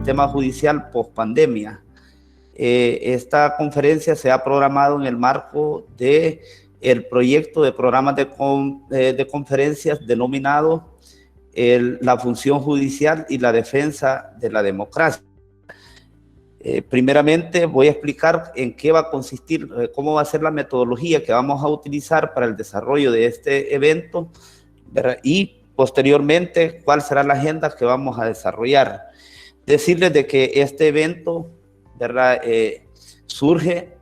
sistema judicial post pandemia. Esta conferencia se ha programado en el marco de el proyecto de programas de conferencias denominado la función judicial y la defensa de la democracia. Primeramente voy a explicar en qué va a consistir, cómo va a ser la metodología que vamos a utilizar para el desarrollo de este evento, ¿verdad? Y posteriormente cuál será la agenda que vamos a desarrollar. Decirles de que este evento, ¿verdad? Surge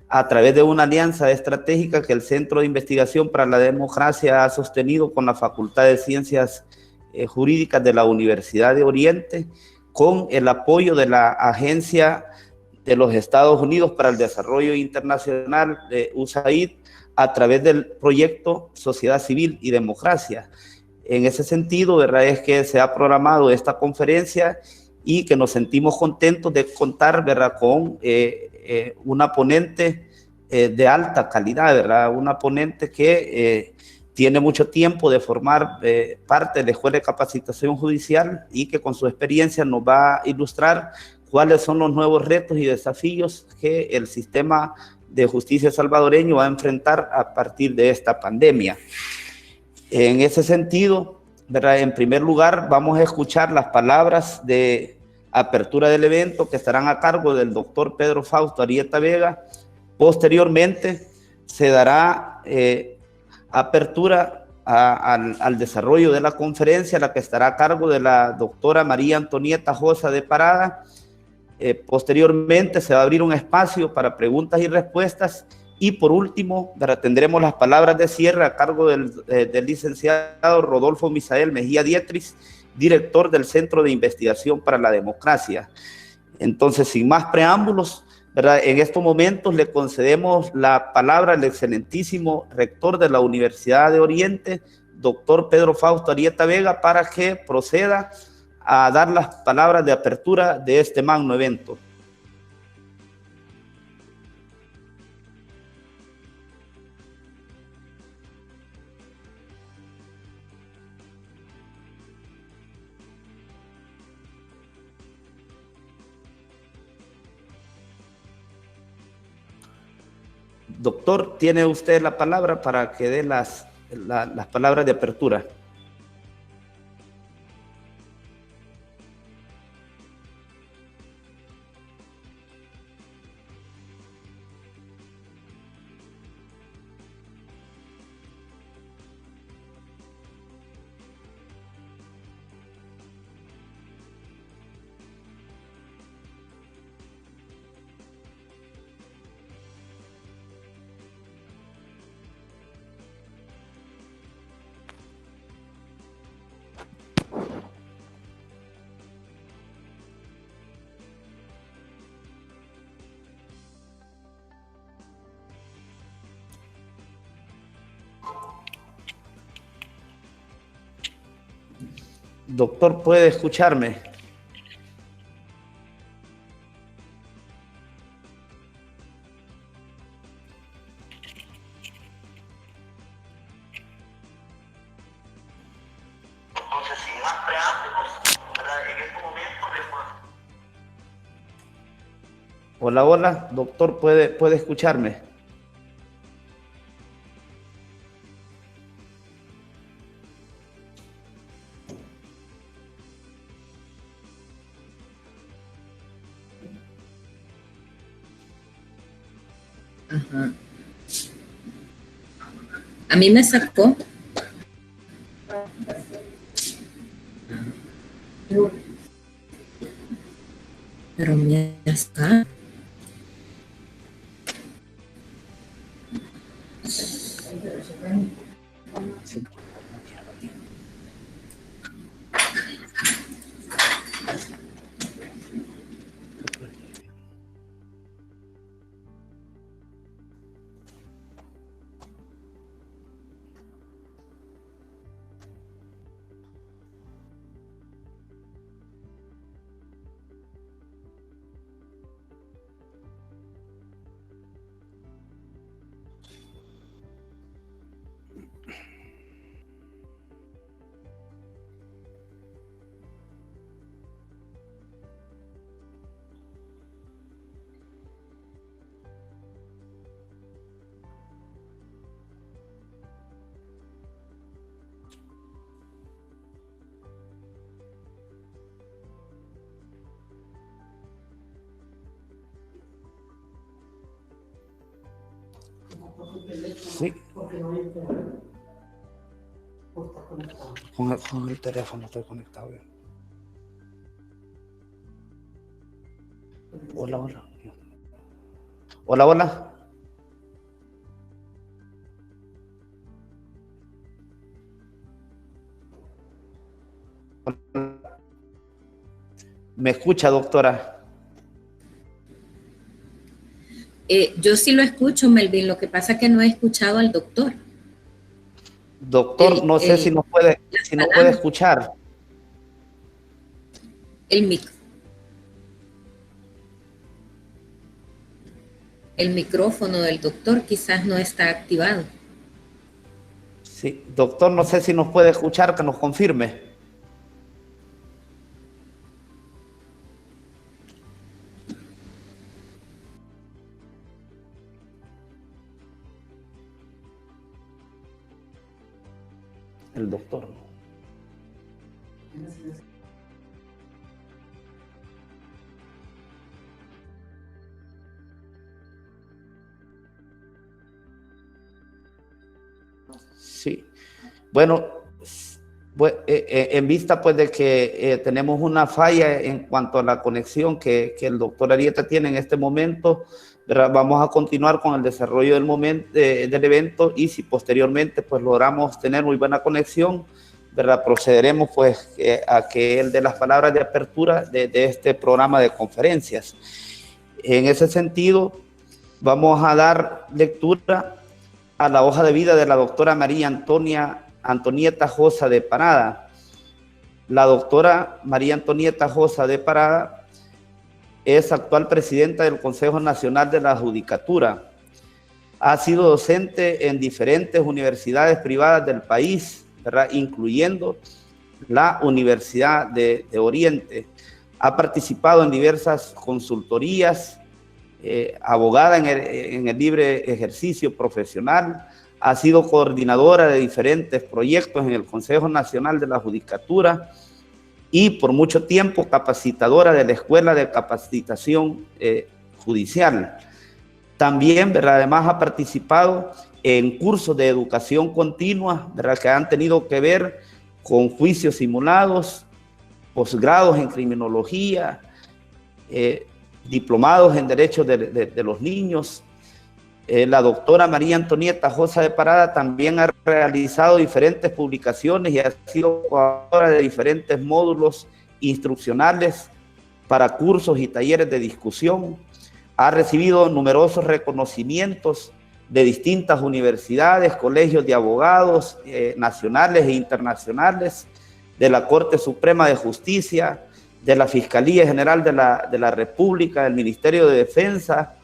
a través de una alianza estratégica que el Centro de Investigación para la Democracia ha sostenido con la Facultad de Ciencias Jurídicas de la Universidad de Oriente, con el apoyo de la Agencia de los Estados Unidos para el Desarrollo Internacional, USAID, a través del proyecto Sociedad Civil y Democracia. En ese sentido, ¿verdad?, es que se ha programado esta conferencia y que nos sentimos contentos de contar, ¿verdad?, con una ponente de alta calidad, ¿verdad?, una ponente que tiene mucho tiempo de formar parte de la Escuela de Capacitación Judicial y que con su experiencia nos va a ilustrar cuáles son los nuevos retos y desafíos que el sistema de justicia salvadoreño va a enfrentar a partir de esta pandemia. En ese sentido, ¿verdad?, en primer lugar vamos a escuchar las palabras de apertura del evento que estarán a cargo del doctor Pedro Fausto Arieta Vega. Posteriormente se dará apertura al desarrollo de la conferencia, la que estará a cargo de la doctora María Antonieta Josa de Parada. Posteriormente se va a abrir un espacio para preguntas y respuestas y por último tendremos las palabras de cierre a cargo del licenciado Rodolfo Misael Mejía Dietrich, director del Centro de Investigación para la Democracia. Entonces, sin más preámbulos, ¿verdad?, en estos momentos le concedemos la palabra al excelentísimo rector de la Universidad de Oriente, doctor Pedro Fausto Arieta Vega, para que proceda a dar las palabras de apertura de este magno evento. Doctor, tiene usted la palabra para que dé las palabras de apertura. Doctor, ¿puede escucharme? Entonces, sin más preámbulos, en este momento Hola, hola, doctor, ¿puede escucharme? Ajá. A mí me sacó. Pero ya está. Sí. Sí. Con el teléfono estoy conectado. Hola, hola. Hola, hola. ¿Me escucha, doctora? Yo sí lo escucho, Melvin, lo que pasa es que no he escuchado al doctor. Doctor, no sé si nos puede escuchar. El micrófono del doctor quizás no está activado. Sí, doctor, no sé si nos puede escuchar, que nos confirme. El doctor. Sí. Bueno, en vista pues de que tenemos una falla en cuanto a la conexión que el doctor Arieta tiene en este momento, ¿verdad? Vamos a continuar con el desarrollo del evento, y si posteriormente pues logramos tener muy buena conexión, ¿verdad? Procederemos pues a que él dé las palabras de apertura de este programa de conferencias. En ese sentido, vamos a dar lectura a la hoja de vida de la doctora María Antonieta Josa de Parada. La doctora María Antonieta Josa de Parada es actual presidenta del Consejo Nacional de la Judicatura. Ha sido docente en diferentes universidades privadas del país, ¿verdad? Incluyendo la Universidad de Oriente. Ha participado en diversas consultorías, abogada en el libre ejercicio profesional, ha sido coordinadora de diferentes proyectos en el Consejo Nacional de la Judicatura y por mucho tiempo capacitadora de la Escuela de Capacitación Judicial. También, ¿verdad? Además ha participado en cursos de educación continua, ¿verdad? Que han tenido que ver con juicios simulados, posgrados en criminología, diplomados en derechos de los niños. La doctora María Antonieta Josa de Parada también ha realizado diferentes publicaciones y ha sido coautora de diferentes módulos instruccionales para cursos y talleres de discusión. Ha recibido numerosos reconocimientos de distintas universidades, colegios de abogados nacionales e internacionales, de la Corte Suprema de Justicia, de la Fiscalía General de la República, del Ministerio de Defensa.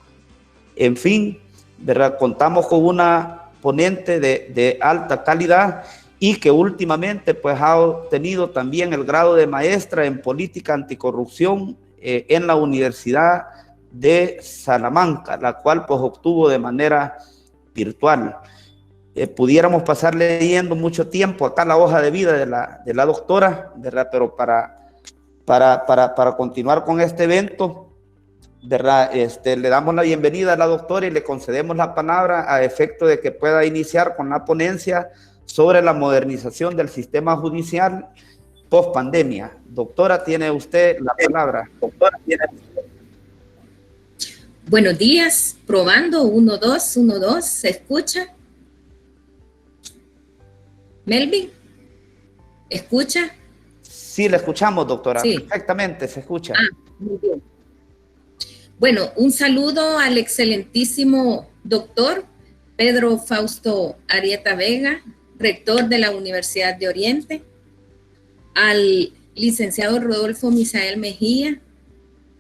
En fin, ¿verdad? Contamos con una ponente de alta calidad y que últimamente pues ha obtenido también el grado de maestra en política anticorrupción en la Universidad de Salamanca, la cual pues obtuvo de manera virtual. Pudiéramos pasar leyendo mucho tiempo acá la hoja de vida de la doctora, ¿verdad? Pero para continuar con este evento, ¿verdad? Le damos la bienvenida a la doctora y le concedemos la palabra a efecto de que pueda iniciar con la ponencia sobre la modernización del sistema judicial post pandemia. Doctora, tiene usted la palabra. Doctora, tiene usted. Buenos días, probando, 1, 2, 1, 2, ¿se escucha? Melvin, ¿escucha? Sí, le escuchamos, doctora. Sí. Perfectamente, se escucha. Muy bien. Bueno, un saludo al excelentísimo doctor Pedro Fausto Arieta Vega, rector de la Universidad de Oriente, al licenciado Rodolfo Misael Mejía,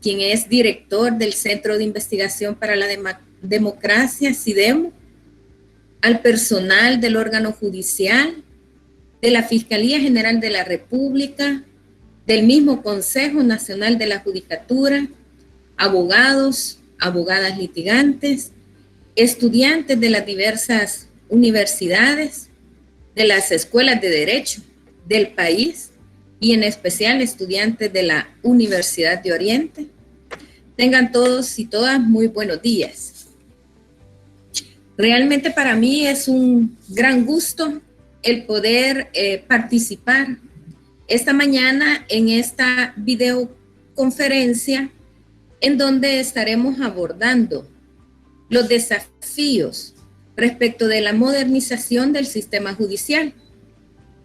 quien es director del Centro de Investigación para la Democracia, CIDEMO, al personal del órgano judicial, de la Fiscalía General de la República, del mismo Consejo Nacional de la Judicatura, abogados, abogadas litigantes, estudiantes de las diversas universidades, de las escuelas de derecho del país y en especial estudiantes de la Universidad de Oriente. Tengan todos y todas muy buenos días. Realmente para mí es un gran gusto el poder participar esta mañana en esta videoconferencia en donde estaremos abordando los desafíos respecto de la modernización del sistema judicial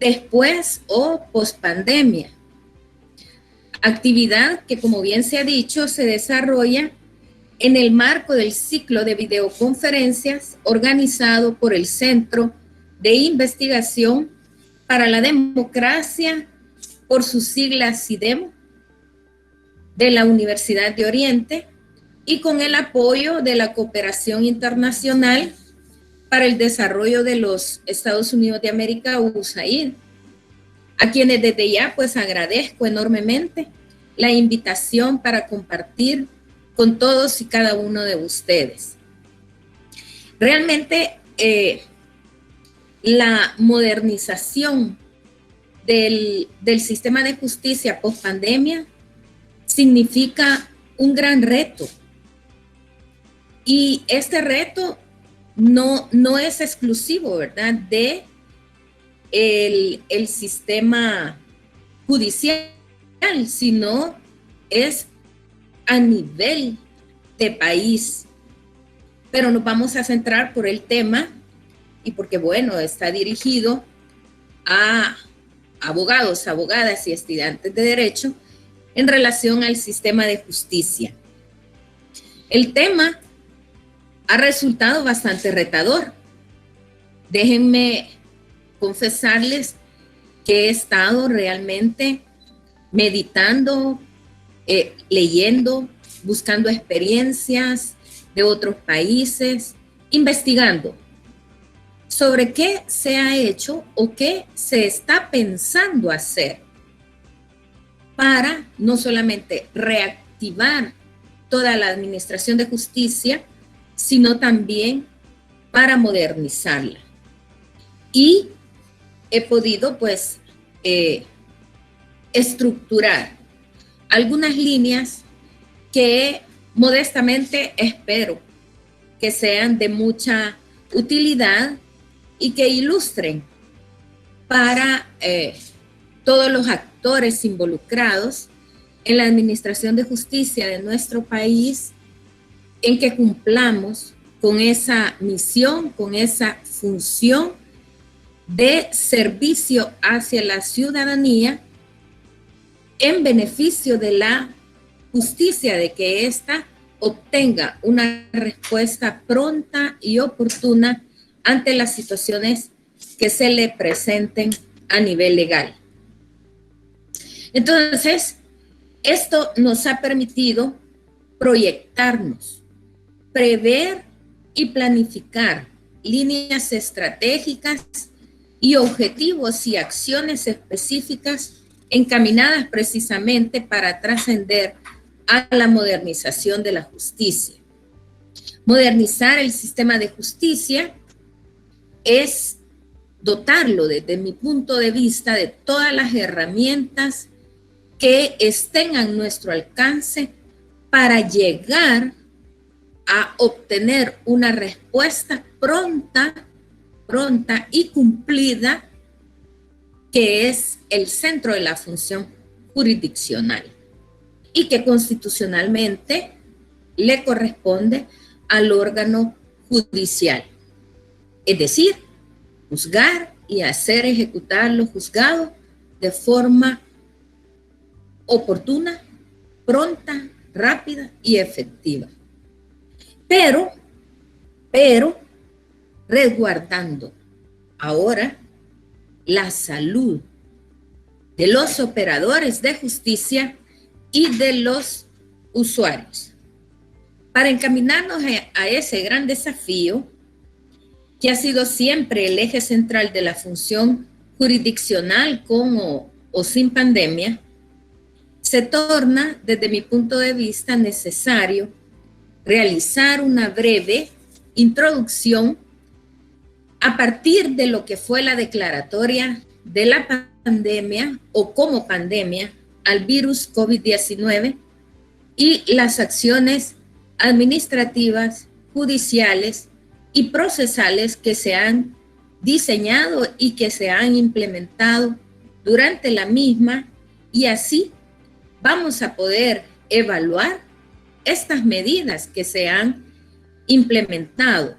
después o pospandemia. Actividad que, como bien se ha dicho, se desarrolla en el marco del ciclo de videoconferencias organizado por el Centro de Investigación para la Democracia, por sus siglas CIDEMO, de la Universidad de Oriente, y con el apoyo de la Cooperación Internacional para el Desarrollo de los Estados Unidos de América, USAID, a quienes desde ya pues agradezco enormemente la invitación para compartir con todos y cada uno de ustedes. Realmente la modernización del sistema de justicia post pandemia significa un gran reto. Y este reto no es exclusivo, ¿verdad?, de el sistema judicial, sino es a nivel de país. Pero nos vamos a centrar por el tema y porque, bueno, está dirigido a abogados, abogadas y estudiantes de derecho en relación al sistema de justicia. El tema ha resultado bastante retador. Déjenme confesarles que he estado realmente meditando, leyendo, buscando experiencias de otros países, investigando sobre qué se ha hecho o qué se está pensando hacer para no solamente reactivar toda la administración de justicia, sino también para modernizarla. Y he podido pues estructurar algunas líneas que modestamente espero que sean de mucha utilidad y que ilustren para todos los actores involucrados en la administración de justicia de nuestro país, en que cumplamos con esa misión, con esa función de servicio hacia la ciudadanía en beneficio de la justicia, de que ésta obtenga una respuesta pronta y oportuna ante las situaciones que se le presenten a nivel legal. Entonces, esto nos ha permitido proyectarnos, prever y planificar líneas estratégicas y objetivos y acciones específicas encaminadas precisamente para trascender a la modernización de la justicia. Modernizar el sistema de justicia es dotarlo, desde mi punto de vista, de todas las herramientas que estén a nuestro alcance para llegar a obtener una respuesta pronta y cumplida, que es el centro de la función jurisdiccional y que constitucionalmente le corresponde al órgano judicial. Es decir, juzgar y hacer ejecutar lo juzgado de forma oportuna, pronta, rápida y efectiva. Pero resguardando ahora la salud de los operadores de justicia y de los usuarios. Para encaminarnos a ese gran desafío, que ha sido siempre el eje central de la función jurisdiccional con o sin pandemia, se torna, desde mi punto de vista, necesario realizar una breve introducción a partir de lo que fue la declaratoria de la pandemia o como pandemia al virus COVID-19 y las acciones administrativas, judiciales y procesales que se han diseñado y que se han implementado durante la misma, y así vamos a poder evaluar estas medidas que se han implementado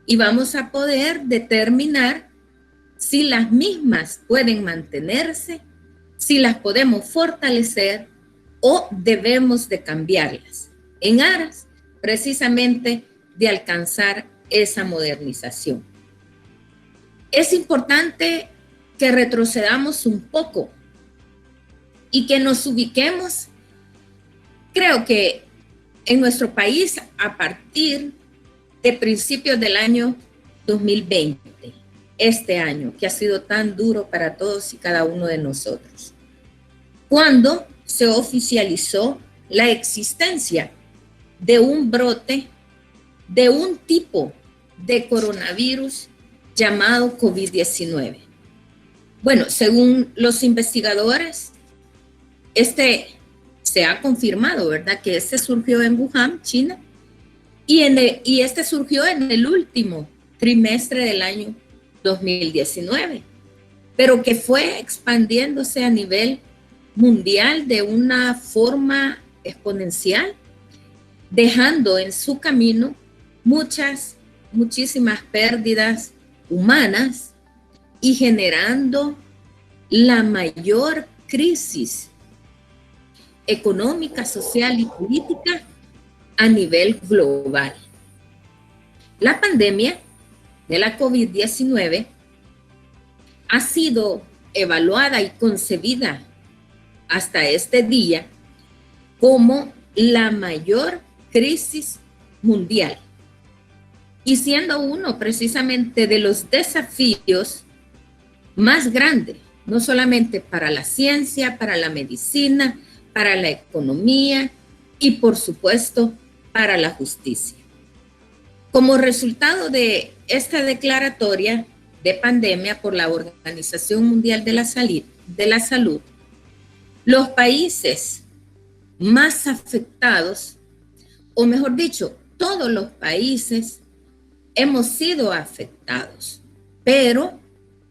y vamos a poder determinar si las mismas pueden mantenerse, si las podemos fortalecer o debemos de cambiarlas en aras precisamente de alcanzar esa modernización. Es importante que retrocedamos un poco y que nos ubiquemos, creo que en nuestro país a partir de principios del año 2020, este año que ha sido tan duro para todos y cada uno de nosotros, cuando se oficializó la existencia de un brote de un tipo de coronavirus llamado COVID-19. Bueno, según los investigadores, se ha confirmado, ¿verdad?, que surgió en Wuhan, China, y surgió en el último trimestre del año 2019, pero que fue expandiéndose a nivel mundial de una forma exponencial, dejando en su camino muchísimas pérdidas humanas y generando la mayor crisis económica, social y política a nivel global. La pandemia de la COVID-19 ha sido evaluada y concebida hasta este día como la mayor crisis mundial y siendo uno precisamente de los desafíos más grandes, no solamente para la ciencia, para la medicina, para la economía y por supuesto para la justicia. Como resultado de esta declaratoria de pandemia por la Organización Mundial de la Salud, los países más afectados, o mejor dicho, todos los países hemos sido afectados, pero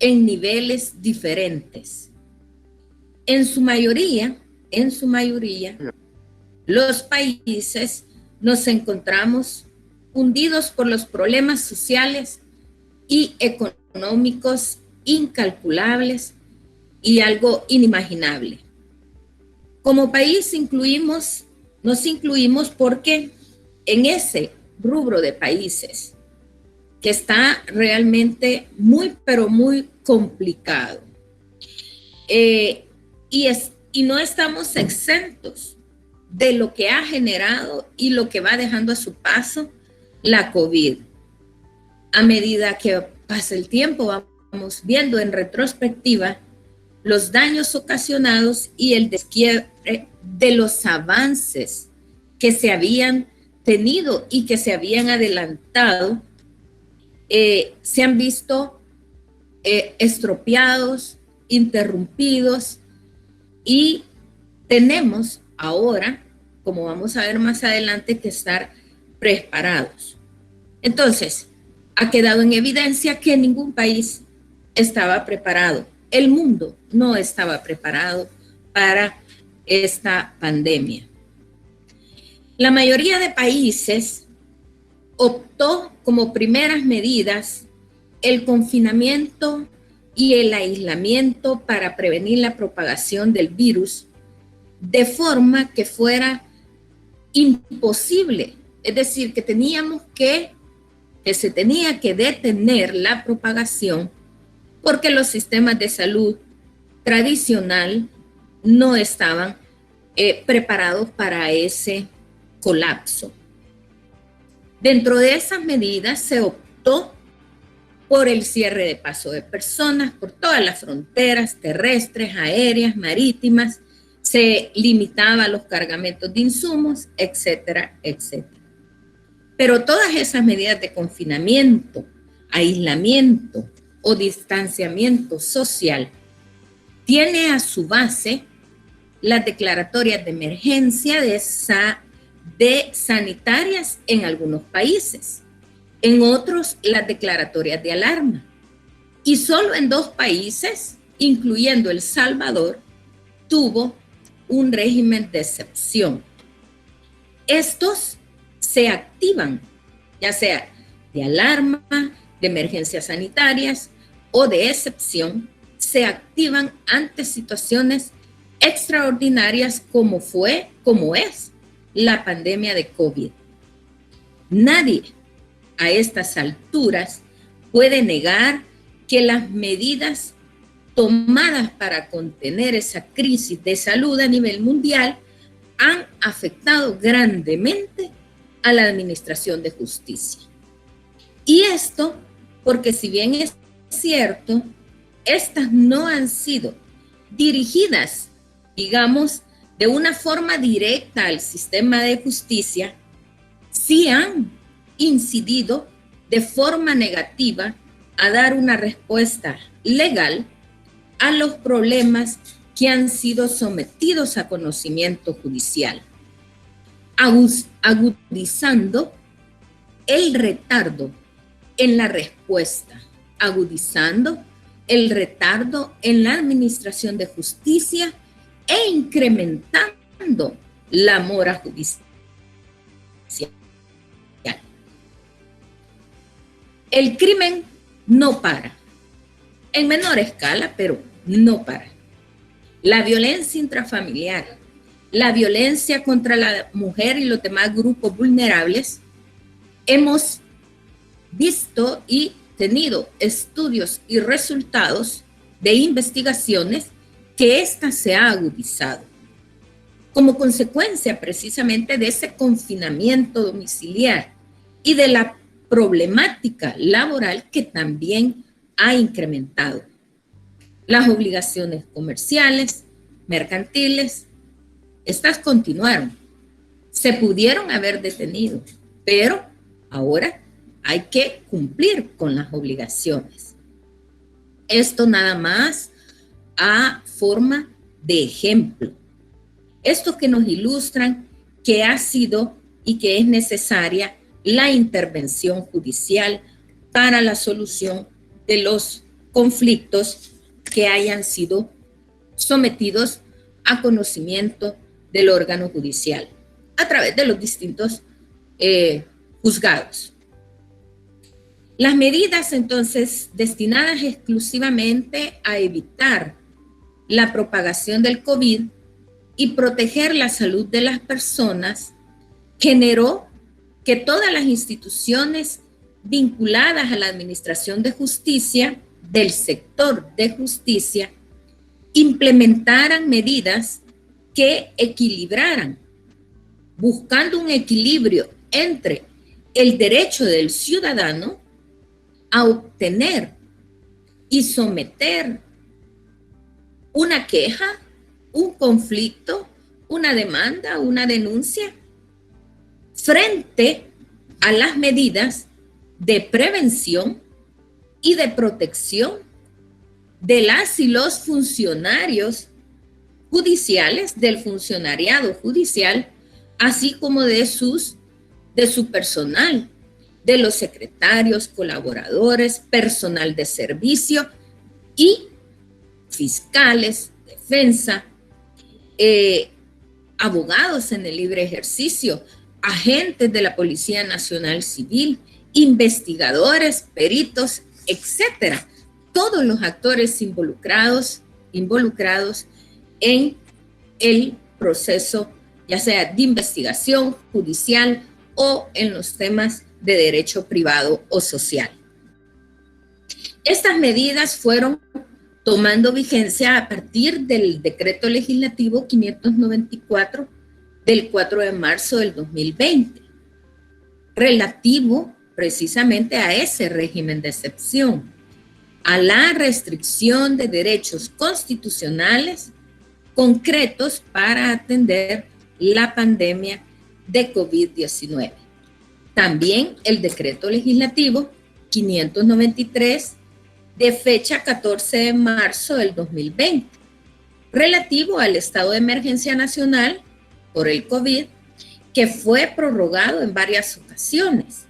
en niveles diferentes. En su mayoría, los países nos encontramos hundidos por los problemas sociales y económicos incalculables y algo inimaginable. Como país nos incluimos porque en ese rubro de países que está realmente pero muy complicado. Y no estamos exentos de lo que ha generado y lo que va dejando a su paso la COVID. A medida que pasa el tiempo, vamos viendo en retrospectiva los daños ocasionados y el desquiebre de los avances que se habían tenido y que se habían adelantado, se han visto estropeados, interrumpidos, y tenemos ahora, como vamos a ver más adelante, que estar preparados. Entonces, ha quedado en evidencia que ningún país estaba preparado. El mundo no estaba preparado para esta pandemia. La mayoría de países optó como primeras medidas el confinamiento y el aislamiento para prevenir la propagación del virus, de forma que fuera imposible, es decir, que se tenía que detener la propagación porque los sistemas de salud tradicional no estaban preparados para ese colapso. Dentro de esas medidas se optó por el cierre de paso de personas por todas las fronteras terrestres, aéreas, marítimas, se limitaba los cargamentos de insumos, etcétera, etcétera. Pero todas esas medidas de confinamiento, aislamiento o distanciamiento social tiene a su base las declaratorias de emergencia de sanitarias en algunos países. en otros las declaratorias de alarma. Y solo en 2 países, incluyendo El Salvador, tuvo un régimen de excepción. Estos se activan, ya sea de alarma, de emergencias sanitarias o de excepción, se activan ante situaciones extraordinarias como es la pandemia de COVID. Nadie a estas alturas puede negar que las medidas tomadas para contener esa crisis de salud a nivel mundial han afectado grandemente a la administración de justicia. Y esto porque, si bien es cierto, estas no han sido dirigidas, digamos, de una forma directa al sistema de justicia, sí han incidido de forma negativa a dar una respuesta legal a los problemas que han sido sometidos a conocimiento judicial, agudizando el retardo en la respuesta, agudizando el retardo en la administración de justicia e incrementando la mora judicial. El crimen no para, en menor escala, pero no para. La violencia intrafamiliar, la violencia contra la mujer y los demás grupos vulnerables, hemos visto y tenido estudios y resultados de investigaciones que ésta se ha agudizado como consecuencia precisamente de ese confinamiento domiciliar y de la problemática laboral que también ha incrementado. Las obligaciones comerciales, mercantiles, estas continuaron. Se pudieron haber detenido, pero ahora hay que cumplir con las obligaciones. Esto nada más a forma de ejemplo. Estos que nos ilustran que ha sido y que es necesaria la intervención judicial para la solución de los conflictos que hayan sido sometidos a conocimiento del órgano judicial a través de los distintos juzgados. Las medidas entonces destinadas exclusivamente a evitar la propagación del COVID y proteger la salud de las personas generó que todas las instituciones vinculadas a la administración de justicia, del sector de justicia, implementaran medidas que equilibraran, buscando un equilibrio entre el derecho del ciudadano a obtener y someter una queja, un conflicto, una demanda, una denuncia, frente a las medidas de prevención y de protección de las y los funcionarios judiciales, del funcionariado judicial, así como de su personal, de los secretarios, colaboradores, personal de servicio y fiscales, defensa, abogados en el libre ejercicio, agentes de la Policía Nacional Civil, investigadores, peritos, etcétera. Todos los actores involucrados en el proceso, ya sea de investigación judicial o en los temas de derecho privado o social. Estas medidas fueron tomando vigencia a partir del decreto legislativo 594 del 4 de marzo del 2020, relativo precisamente a ese régimen de excepción, a la restricción de derechos constitucionales concretos para atender la pandemia de COVID-19. También el decreto legislativo 593 de fecha 14 de marzo del 2020, relativo al estado de emergencia nacional por el COVID, que fue prorrogado en varias ocasiones.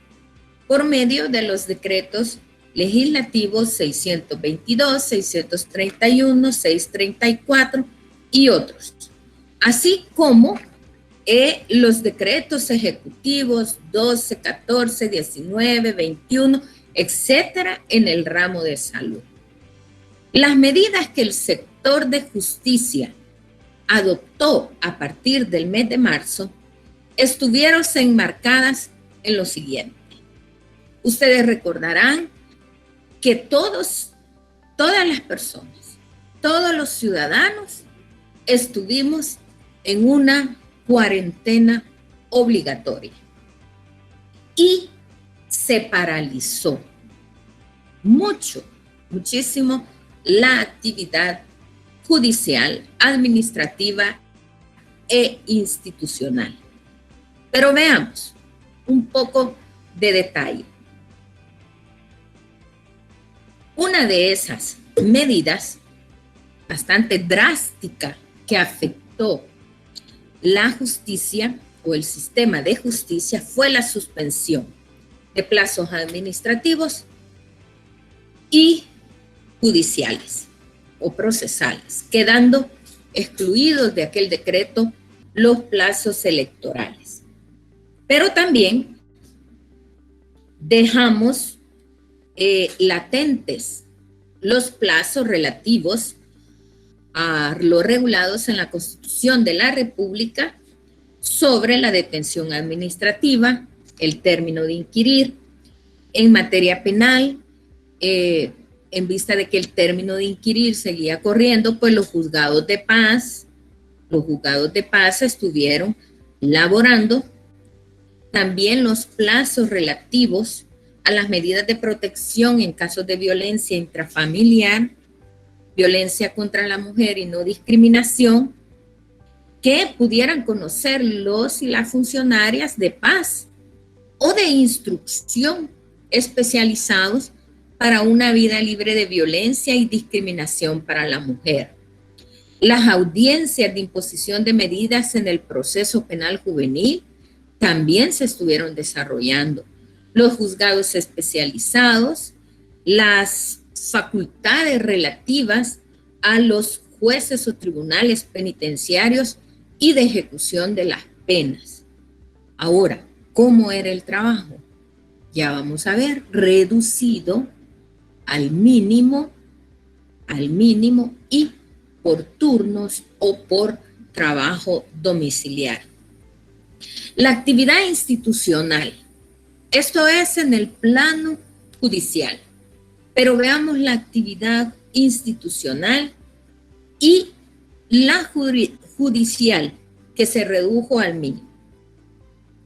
por medio de los decretos legislativos 622, 631, 634 y otros, así como los decretos ejecutivos 12, 14, 19, 21, etcétera, en el ramo de salud. Las medidas que el sector de justicia adoptó a partir del mes de marzo estuvieron enmarcadas en lo siguiente. Ustedes recordarán que todas las personas, todos los ciudadanos estuvimos en una cuarentena obligatoria y se paralizó muchísimo la actividad judicial, administrativa e institucional. Pero veamos un poco de detalle. Una de esas medidas bastante drástica que afectó la justicia o el sistema de justicia fue la suspensión de plazos administrativos y judiciales o procesales, quedando excluidos de aquel decreto los plazos electorales. Pero también dejamos latentes los plazos relativos a los regulados en la Constitución de la República sobre la detención administrativa, el término de inquirir, en materia penal, en vista de que el término de inquirir seguía corriendo, pues los juzgados de paz estuvieron laborando. También los plazos relativos a las medidas de protección en casos de violencia intrafamiliar, violencia contra la mujer y no discriminación, que pudieran conocer los y las funcionarias de paz o de instrucción especializados para una vida libre de violencia y discriminación para la mujer. Las audiencias de imposición de medidas en el proceso penal juvenil también se estuvieron desarrollando. Los juzgados especializados, las facultades relativas a los jueces o tribunales penitenciarios y de ejecución de las penas. Ahora, ¿cómo era el trabajo? Ya vamos a ver, reducido al mínimo y por turnos o por trabajo domiciliario. La actividad institucional, esto es en el plano judicial, pero veamos la actividad institucional y la judicial, que se redujo al mínimo.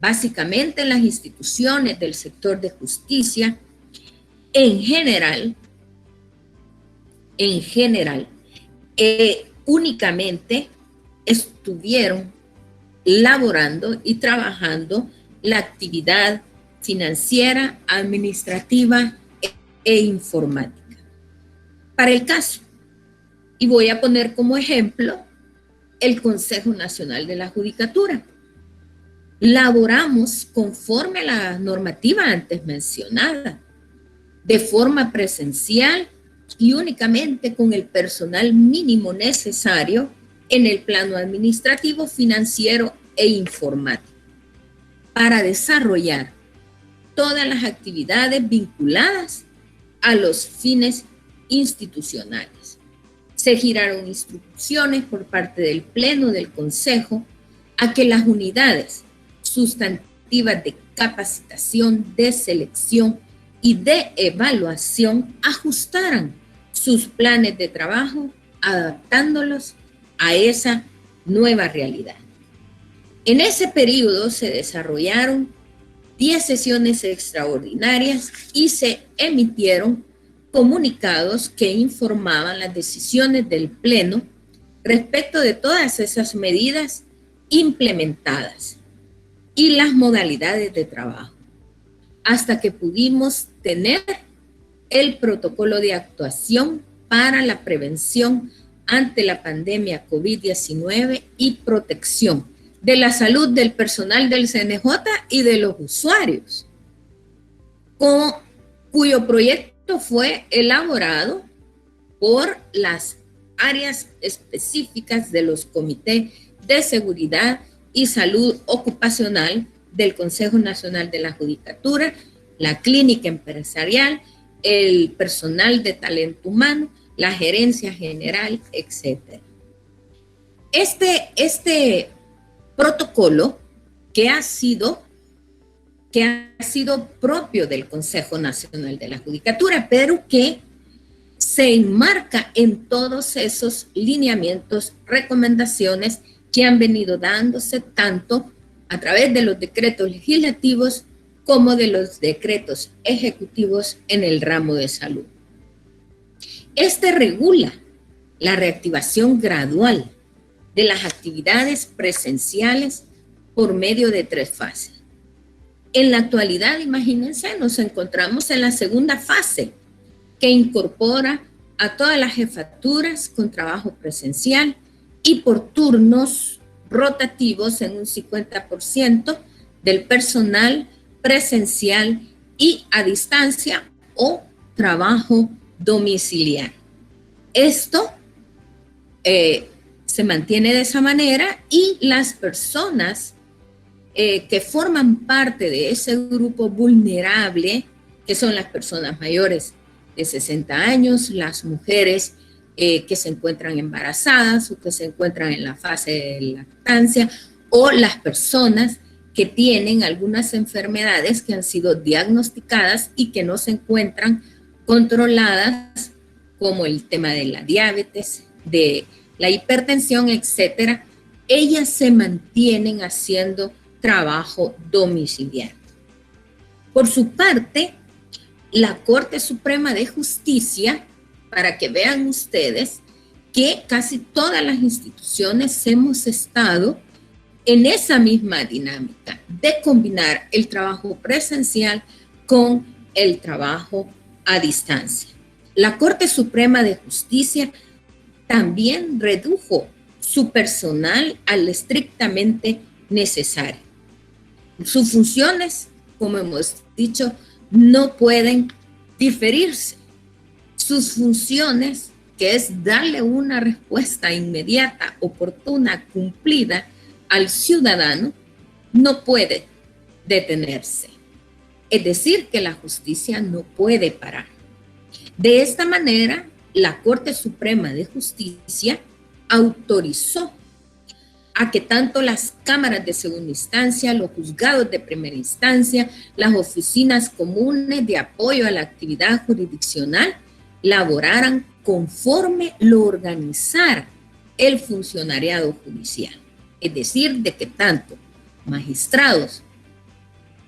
Básicamente las instituciones del sector de justicia en general, únicamente estuvieron laborando y trabajando la actividad financiera, administrativa e informática. Para el caso, y voy a poner como ejemplo el Consejo Nacional de la Judicatura. Laboramos conforme a la normativa antes mencionada, de forma presencial y únicamente con el personal mínimo necesario en el plano administrativo, financiero e informático, para desarrollar todas las actividades vinculadas a los fines institucionales. Se giraron instrucciones por parte del Pleno del Consejo a que las unidades sustantivas de capacitación, de selección y de evaluación ajustaran sus planes de trabajo, adaptándolos a esa nueva realidad. En ese periodo se desarrollaron 10 sesiones extraordinarias y se emitieron comunicados que informaban las decisiones del Pleno respecto de todas esas medidas implementadas y las modalidades de trabajo, hasta que pudimos tener el protocolo de actuación para la prevención ante la pandemia COVID-19 y protección de la salud del personal del CNJ y de los usuarios. cuyo proyecto fue elaborado por las áreas específicas de los comités de seguridad y salud ocupacional del Consejo Nacional de la Judicatura, la clínica empresarial, el personal de talento humano, la gerencia general, etc. Este protocolo que ha sido propio del Consejo Nacional de la Judicatura, pero que se enmarca en todos esos lineamientos, recomendaciones que han venido dándose tanto a través de los decretos legislativos como de los decretos ejecutivos en el ramo de salud. Este regula la reactivación gradual de las actividades presenciales por medio de 3 fases. En la actualidad, imagínense, nos encontramos en la segunda fase, que incorpora a todas las jefaturas con trabajo presencial y por turnos rotativos en un 50% del personal presencial y a distancia o trabajo domiciliario. Esto se mantiene de esa manera y las personas que forman parte de ese grupo vulnerable, que son las personas mayores de 60 años, las mujeres que se encuentran embarazadas o que se encuentran en la fase de lactancia, o las personas que tienen algunas enfermedades que han sido diagnosticadas y que no se encuentran controladas, como el tema de la diabetes, de la hipertensión, etcétera. Ellas se mantienen haciendo trabajo domiciliario. Por su parte, la Corte Suprema de Justicia, para que vean ustedes que casi todas las instituciones hemos estado en esa misma dinámica de combinar el trabajo presencial con el trabajo a distancia. La Corte Suprema de Justicia también redujo su personal al estrictamente necesario. Sus funciones, como hemos dicho, no pueden diferirse. Sus funciones, que es darle una respuesta inmediata, oportuna, cumplida al ciudadano, no puede detenerse. Es decir, que la justicia no puede parar. De esta manera, la Corte Suprema de Justicia autorizó a que tanto las cámaras de segunda instancia, los juzgados de primera instancia, las oficinas comunes de apoyo a la actividad jurisdiccional laboraran conforme lo organizara el funcionariado judicial. Es decir, de que tanto magistrados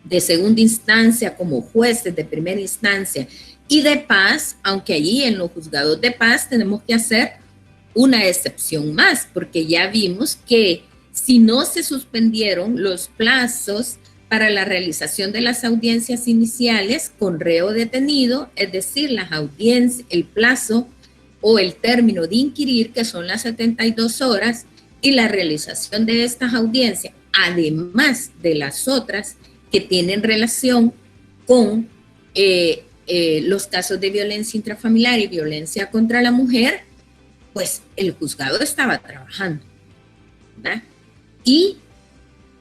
de segunda instancia como jueces de primera instancia y de paz, aunque allí en los juzgados de paz tenemos que hacer una excepción más, porque ya vimos que si no se suspendieron los plazos para la realización de las audiencias iniciales con reo detenido, es decir, las audiencias, el plazo o el término de inquirir, que son las 72 horas, y la realización de estas audiencias, además de las otras que tienen relación con los casos de violencia intrafamiliar y violencia contra la mujer, pues el juzgado estaba trabajando, ¿verdad? Y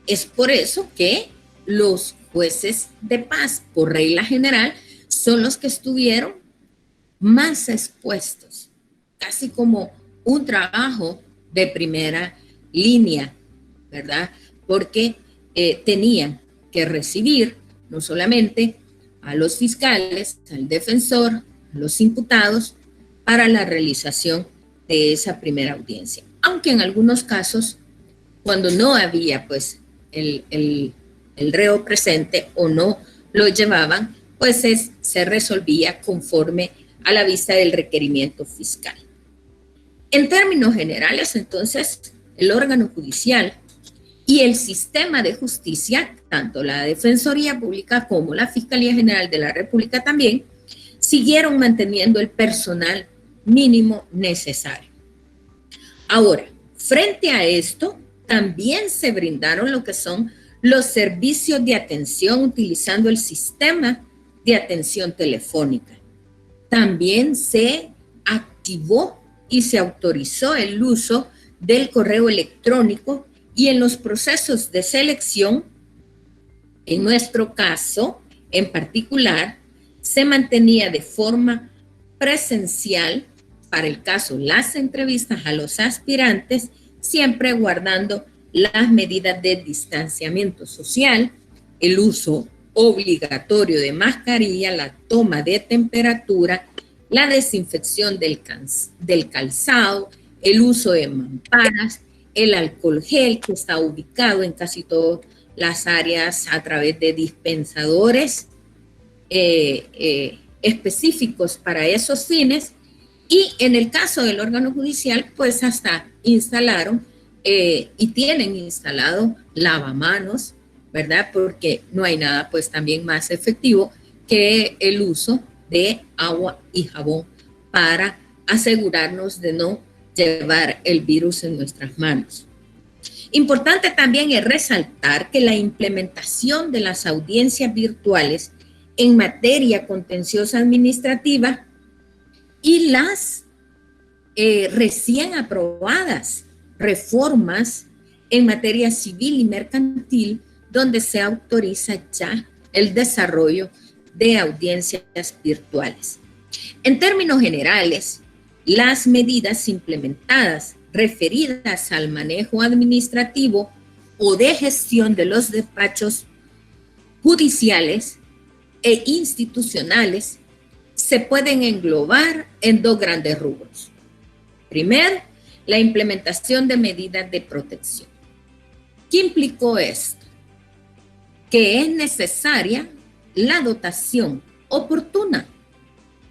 es por eso que los jueces de paz, por regla general, son los que estuvieron más expuestos, casi como un trabajo de primera línea, ¿verdad? Porque tenían que recibir no solamente a los fiscales, al defensor, a los imputados, para la realización de esa primera audiencia. Aunque en algunos casos, cuando no había pues el reo presente o no lo llevaban, pues se resolvía conforme a la vista del requerimiento fiscal. En términos generales, entonces, el órgano judicial y el sistema de justicia, tanto la Defensoría Pública como la Fiscalía General de la República también, siguieron manteniendo el personal mínimo necesario. Ahora, frente a esto, también se brindaron lo que son los servicios de atención utilizando el sistema de atención telefónica. También se activó y se autorizó el uso del correo electrónico y en los procesos de selección, en nuestro caso en particular, se mantenía de forma presencial, para el caso las entrevistas a los aspirantes, siempre guardando las medidas de distanciamiento social, el uso obligatorio de mascarilla, la toma de temperatura, la desinfección del calzado, el uso de mamparas, el alcohol gel que está ubicado en casi todas las áreas a través de dispensadores específicos para esos fines. Y en el caso del órgano judicial, pues hasta instalaron y tienen instalado lavamanos, ¿verdad? Porque no hay nada pues también más efectivo que el uso de agua y jabón para asegurarnos de no llevar el virus en nuestras manos. Importante también es resaltar que la implementación de las audiencias virtuales en materia contenciosa administrativa y las recién aprobadas reformas en materia civil y mercantil, donde se autoriza ya el desarrollo de audiencias virtuales. En términos generales, las medidas implementadas referidas al manejo administrativo o de gestión de los despachos judiciales e institucionales se pueden englobar en dos grandes rubros. Primero, la implementación de medidas de protección. ¿Qué implicó esto? Que es necesaria la dotación oportuna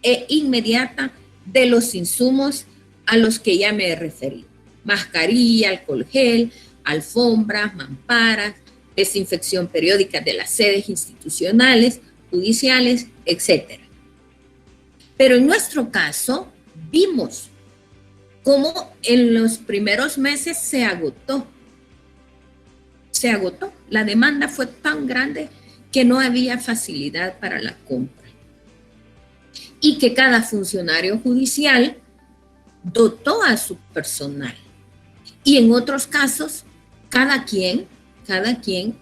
e inmediata de los insumos a los que ya me he referido. Mascarilla, alcohol gel, alfombras, mamparas, desinfección periódica de las sedes institucionales, judiciales, etc. Pero en nuestro caso, vimos cómo en los primeros meses se agotó. La demanda fue tan grande que no había facilidad para la compra. Y que cada funcionario judicial dotó a su personal. Y en otros casos, cada quien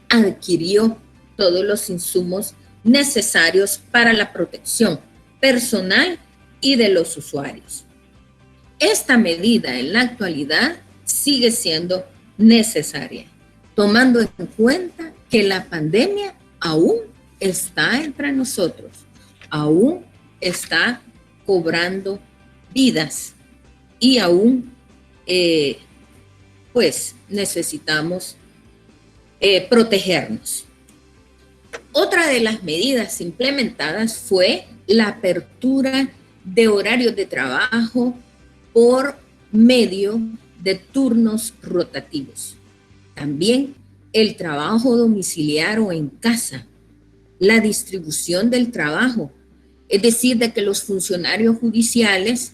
adquirió todos los insumos necesarios para la protección personal y de los usuarios. Esta medida en la actualidad sigue siendo necesaria, tomando en cuenta que la pandemia aún está entre nosotros, aún está cobrando vidas y aún pues necesitamos protegernos. Otra de las medidas implementadas fue la apertura de horarios de trabajo por medio de turnos rotativos. También el trabajo domiciliar o en casa, la distribución del trabajo, es decir, de que los funcionarios judiciales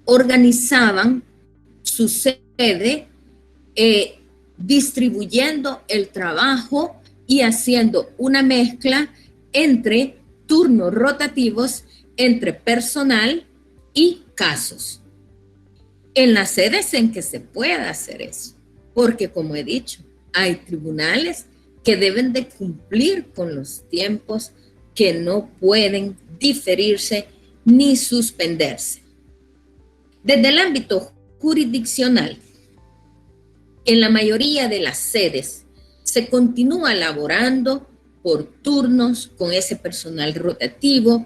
organizaban su sede distribuyendo el trabajo y haciendo una mezcla entre turnos rotativos, entre personal y casos. En las sedes en que se pueda hacer eso, porque como he dicho, hay tribunales que deben de cumplir con los tiempos que no pueden diferirse ni suspenderse. Desde el ámbito jurisdiccional, en la mayoría de las sedes se continúa laborando por turnos con ese personal rotativo,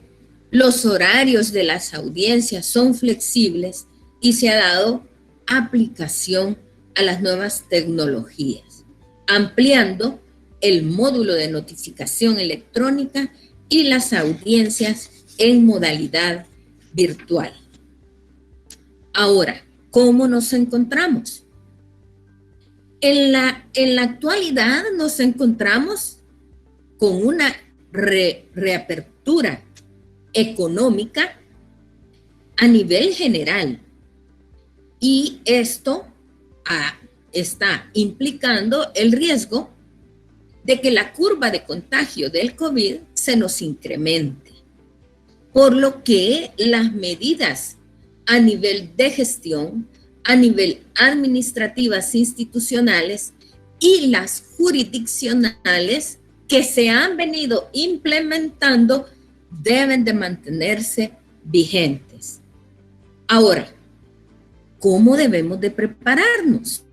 los horarios de las audiencias son flexibles y se ha dado aplicación a las nuevas tecnologías, ampliando el módulo de notificación electrónica y las audiencias en modalidad virtual. Ahora, ¿cómo nos encontramos? En la actualidad nos encontramos con una reapertura económica a nivel general y esto está implicando el riesgo de que la curva de contagio del COVID se nos incremente. por lo que las medidas a nivel de gestión, a nivel administrativas institucionales y las jurisdiccionales que se han venido implementando deben de mantenerse vigentes. Ahora, ¿cómo debemos de prepararnos?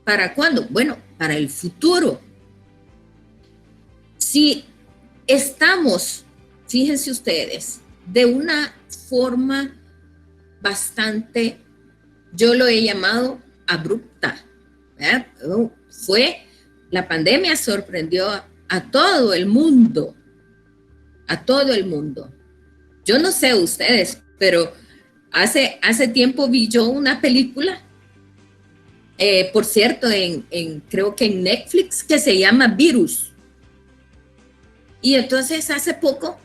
¿Para cuándo? Bueno, para el futuro. Si estamos, fíjense ustedes, de una forma bastante, yo lo he llamado abrupta, ¿verdad? La pandemia sorprendió a todo el mundo, a todo el mundo. Yo no sé ustedes, pero hace tiempo vi yo una película, por cierto, creo que en Netflix, que se llama Virus. Y entonces hace poco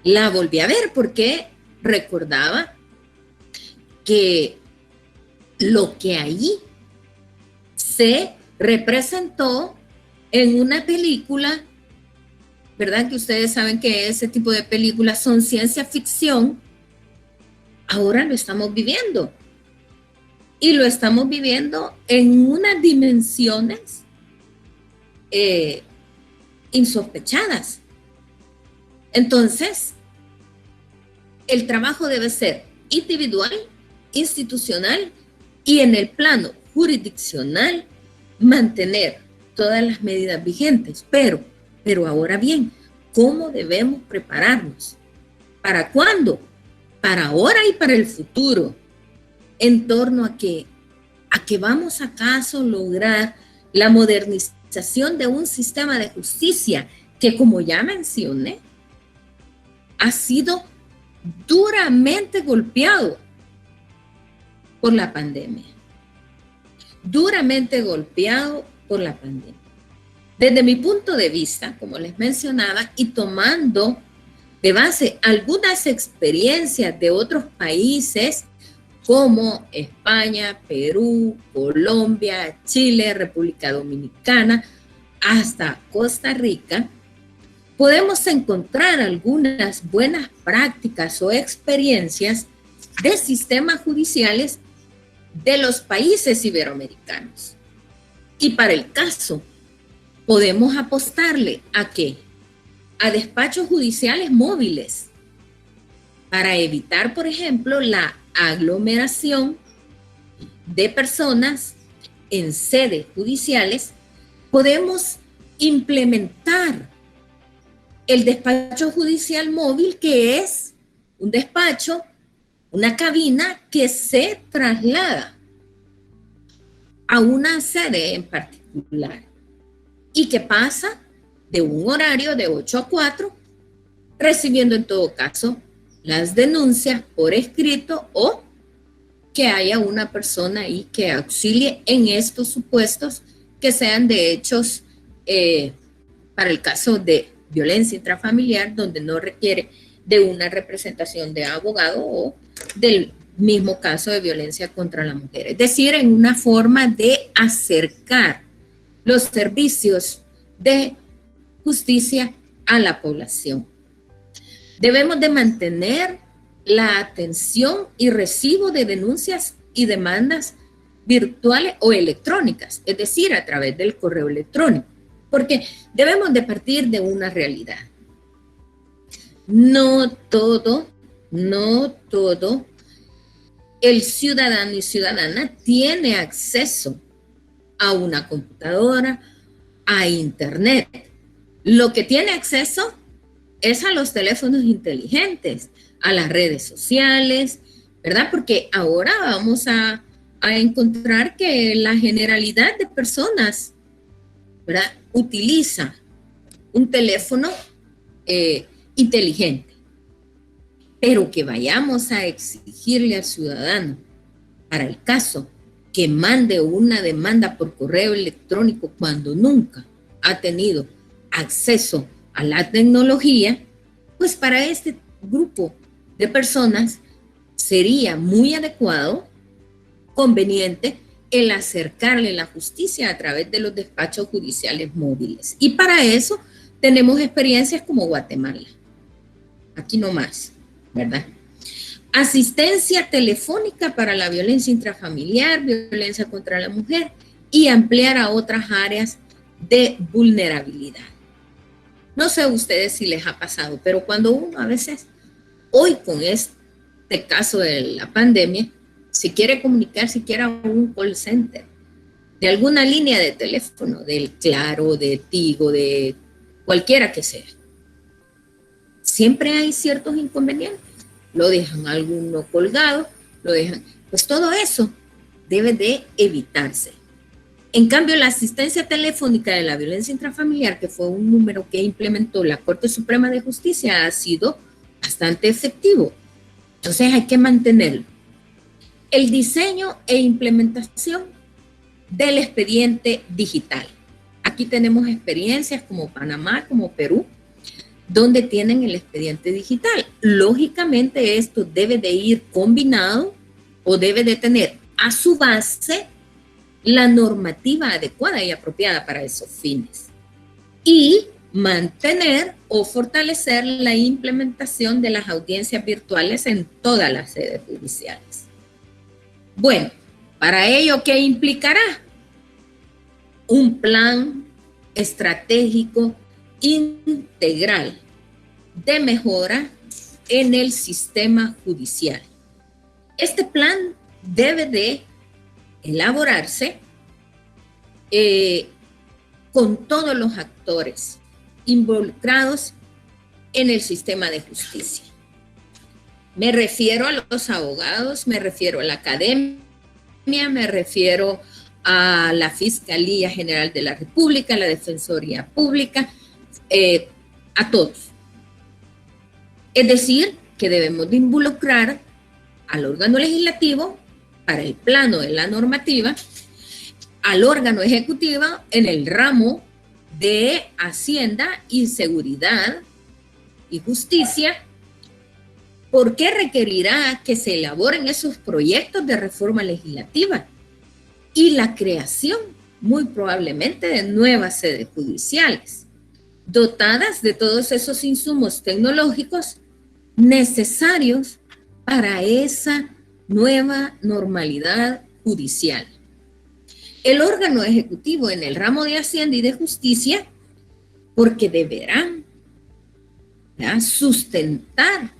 la volví a ver porque recordaba que lo que ahí se representó en una película, ¿verdad? Que ustedes saben que ese tipo de películas son ciencia ficción. Ahora lo estamos viviendo. Y lo estamos viviendo en unas dimensiones insospechadas. Entonces, el trabajo debe ser individual, institucional y en el plano jurisdiccional mantener todas las medidas vigentes. Pero ahora bien, ¿cómo debemos prepararnos? ¿Para cuándo? Para ahora y para el futuro. En torno a que vamos acaso a lograr la modernización de un sistema de justicia que, como ya mencioné, ha sido duramente golpeado por la pandemia. Duramente golpeado por la pandemia. Desde mi punto de vista, como les mencionaba, y tomando de base algunas experiencias de otros países como España, Perú, Colombia, Chile, República Dominicana, hasta Costa Rica, podemos encontrar algunas buenas prácticas o experiencias de sistemas judiciales de los países iberoamericanos. Y para el caso, podemos apostarle ¿a qué? A despachos judiciales móviles para evitar, por ejemplo, la aglomeración de personas en sedes judiciales. Podemos implementar el despacho judicial móvil, que es un despacho, una cabina que se traslada a una sede en particular y que pasa de un horario de 8 a 4, recibiendo en todo caso las denuncias por escrito o que haya una persona ahí que auxilie en estos supuestos que sean de hechos para el caso de violencia intrafamiliar, donde no requiere de una representación de abogado, o del mismo caso de violencia contra la mujer. Es decir, en una forma de acercar los servicios de justicia a la población. Debemos de mantener la atención y recibo de denuncias y demandas virtuales o electrónicas, es decir, a través del correo electrónico, porque debemos de partir de una realidad. No todo el ciudadano y ciudadana tiene acceso a una computadora, a internet. Lo que tiene acceso es a los teléfonos inteligentes, a las redes sociales, ¿verdad? Porque ahora vamos a encontrar que la generalidad de personas, ¿verdad?, utiliza un teléfono inteligente. Pero que vayamos a exigirle al ciudadano, para el caso, que mande una demanda por correo electrónico cuando nunca ha tenido acceso a la tecnología, pues para este grupo de personas sería muy adecuado, conveniente, el acercarle la justicia a través de los despachos judiciales móviles. Y para eso tenemos experiencias como Guatemala. aquí nomás, ¿verdad? Asistencia telefónica para la violencia intrafamiliar, violencia contra la mujer y ampliar a otras áreas de vulnerabilidad. No sé a ustedes si les ha pasado, pero cuando uno a veces, hoy con este caso de la pandemia, si quiere comunicar siquiera a un call center, de alguna línea de teléfono, del Claro, de Tigo, de cualquiera que sea, siempre hay ciertos inconvenientes. Lo dejan alguno colgado, lo dejan, pues todo eso debe de evitarse. En cambio, la asistencia telefónica de la violencia intrafamiliar, que fue un número que implementó la Corte Suprema de Justicia, ha sido bastante efectivo. Entonces hay que mantenerlo. El diseño e implementación del expediente digital. Aquí tenemos experiencias como Panamá, como Perú, donde tienen el expediente digital. Lógicamente esto debe de ir combinado o debe de tener a su base la normativa adecuada y apropiada para esos fines. Y mantener o fortalecer la implementación de las audiencias virtuales en todas las sedes judiciales. Bueno, para ello, ¿qué implicará? Un plan estratégico integral de mejora en el sistema judicial. Este plan debe de elaborarse con todos los actores involucrados en el sistema de justicia. Me refiero a los abogados, me refiero a la academia, me refiero a la Fiscalía General de la República, a la Defensoría Pública, a todos. Es decir, que debemos de involucrar al órgano legislativo para el plano de la normativa, al órgano ejecutivo en el ramo de Hacienda y Seguridad y Justicia, porque requerirá que se elaboren esos proyectos de reforma legislativa y la creación, muy probablemente, de nuevas sedes judiciales, dotadas de todos esos insumos tecnológicos necesarios para esa nueva normalidad judicial. El órgano ejecutivo en el ramo de Hacienda y de Justicia, porque deberán sustentar